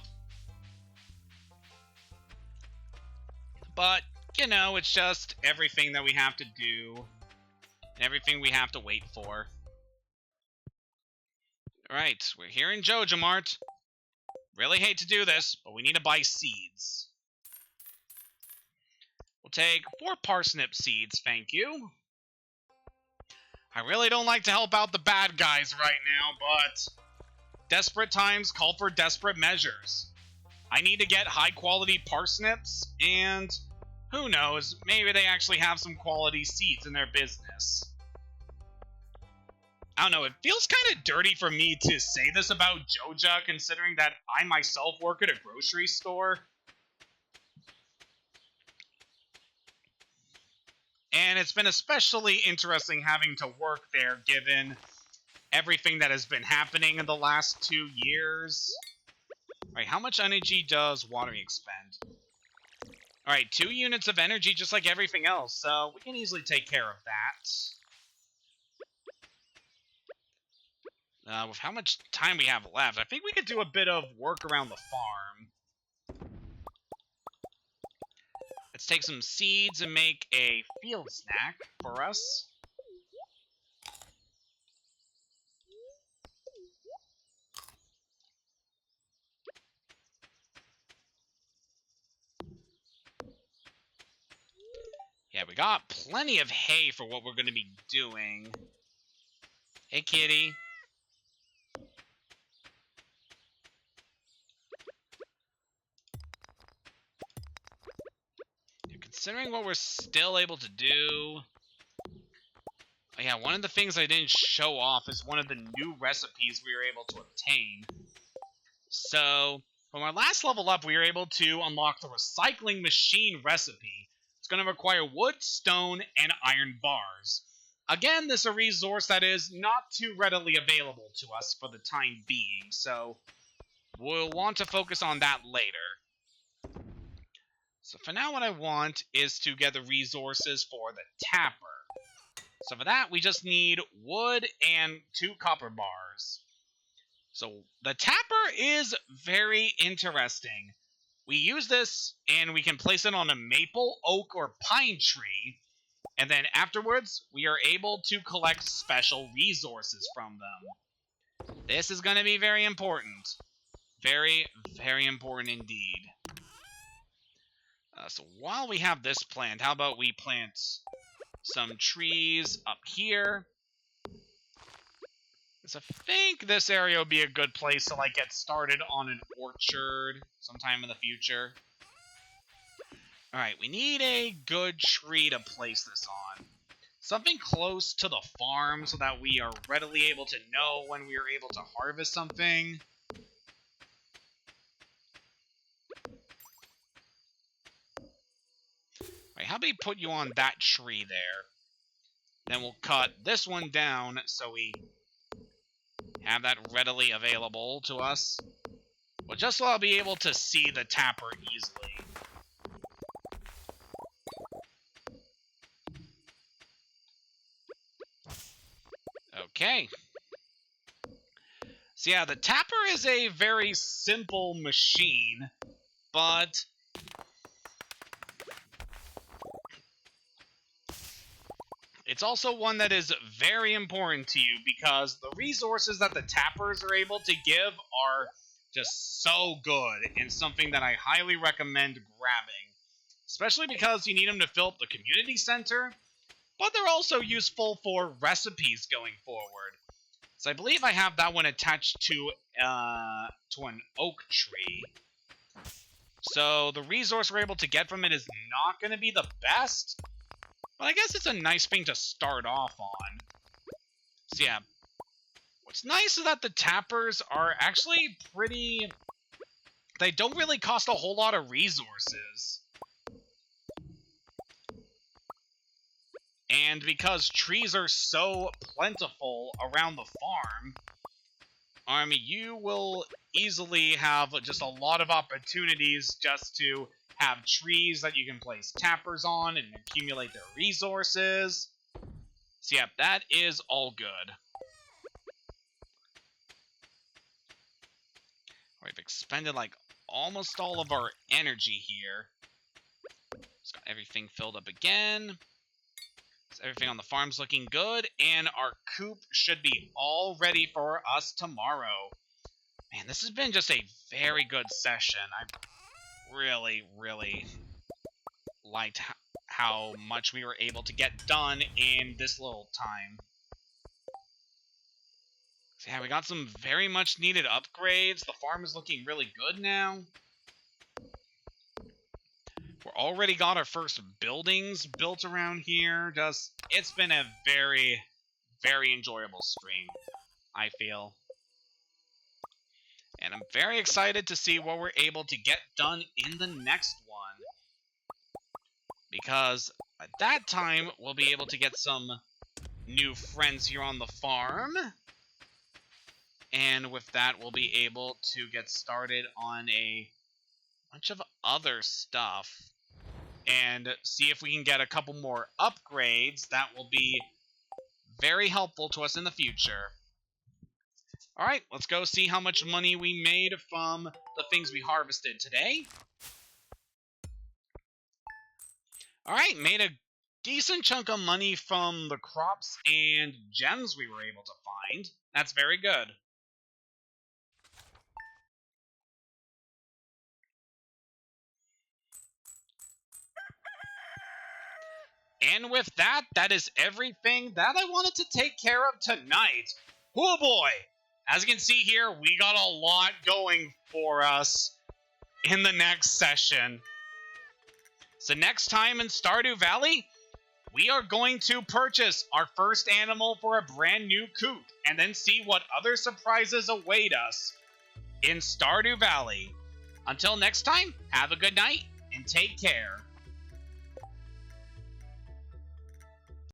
But, you know, it's just everything that we have to do, and everything we have to wait for. Alright, we're here in Joja Mart. Really hate to do this, but we need to buy seeds. We'll take 4 parsnip seeds, thank you. I really don't like to help out the bad guys right now, but desperate times call for desperate measures. I need to get high-quality parsnips, and who knows, maybe they actually have some quality seeds in their business. I don't know, it feels kind of dirty for me to say this about Joja, considering that I myself work at a grocery store. And it's been especially interesting having to work there, given everything that has been happening in the last 2 years. Alright, how much energy does watering expend? Alright, 2 units of energy just like everything else, so we can easily take care of that. With how much time we have left, I think we could do a bit of work around the farm. Let's take some seeds and make a field snack for us. Yeah, we got plenty of hay for what we're going to be doing. Hey, kitty. Considering what we're still able to do... Oh yeah, one of the things I didn't show off is one of the new recipes we were able to obtain. So, from our last level up, we were able to unlock the recycling machine recipe. It's going to require wood, stone, and iron bars. Again, this is a resource that is not too readily available to us for the time being, so we'll want to focus on that later. So for now, what I want is to get the resources for the tapper. So for that, we just need wood and 2 copper bars. So the tapper is very interesting. We use this, and we can place it on a maple, oak, or pine tree. And then afterwards, we are able to collect special resources from them. This is going to be very important. Very, very important indeed. So while we have this planned, how about we plant some trees up here? Because I think this area would be a good place to like get started on an orchard sometime in the future. Alright, we need a good tree to place this on. Something close to the farm so that we are readily able to know when we are able to harvest something. How about we put you on that tree there? Then we'll cut this one down so we have that readily available to us. Well, just so I'll be able to see the tapper easily. Okay. So yeah, the tapper is a very simple machine, but it's also one that is very important to you because the resources that the tappers are able to give are just so good and something that I highly recommend grabbing. Especially because you need them to fill up the community center, but they're also useful for recipes going forward. So I believe I have that one attached to an oak tree. So the resource we're able to get from it is not going to be the best, but I guess it's a nice thing to start off on. So yeah, what's nice is that the tappers are actually pretty... They don't really cost a whole lot of resources. And because trees are so plentiful around the farm, you will easily have just a lot of opportunities just to have trees that you can place tappers on and accumulate their resources. So yeah, that is all good. We've expended like almost all of our energy here. Just got everything filled up again. So everything on the farm's looking good, and our coop should be all ready for us tomorrow. Man, this has been just a very good session. I really, really liked how much we were able to get done in this little time. So yeah, we got some very much needed upgrades. The farm is looking really good now. We're already got our first buildings built around here. It's been a very, very enjoyable stream, I feel. And I'm very excited to see what we're able to get done in the next one. Because at that time, we'll be able to get some new friends here on the farm. And with that, we'll be able to get started on a bunch of other stuff. And see if we can get a couple more upgrades that will be very helpful to us in the future. Alright, let's go see how much money we made from the things we harvested today. Alright, made a decent chunk of money from the crops and gems we were able to find. That's very good. And with that, that is everything that I wanted to take care of tonight. Oh boy! As you can see here, we got a lot going for us in the next session. So next time in Stardew Valley, we are going to purchase our first animal for a brand new coop, and then see what other surprises await us in Stardew Valley. Until next time, have a good night, and take care.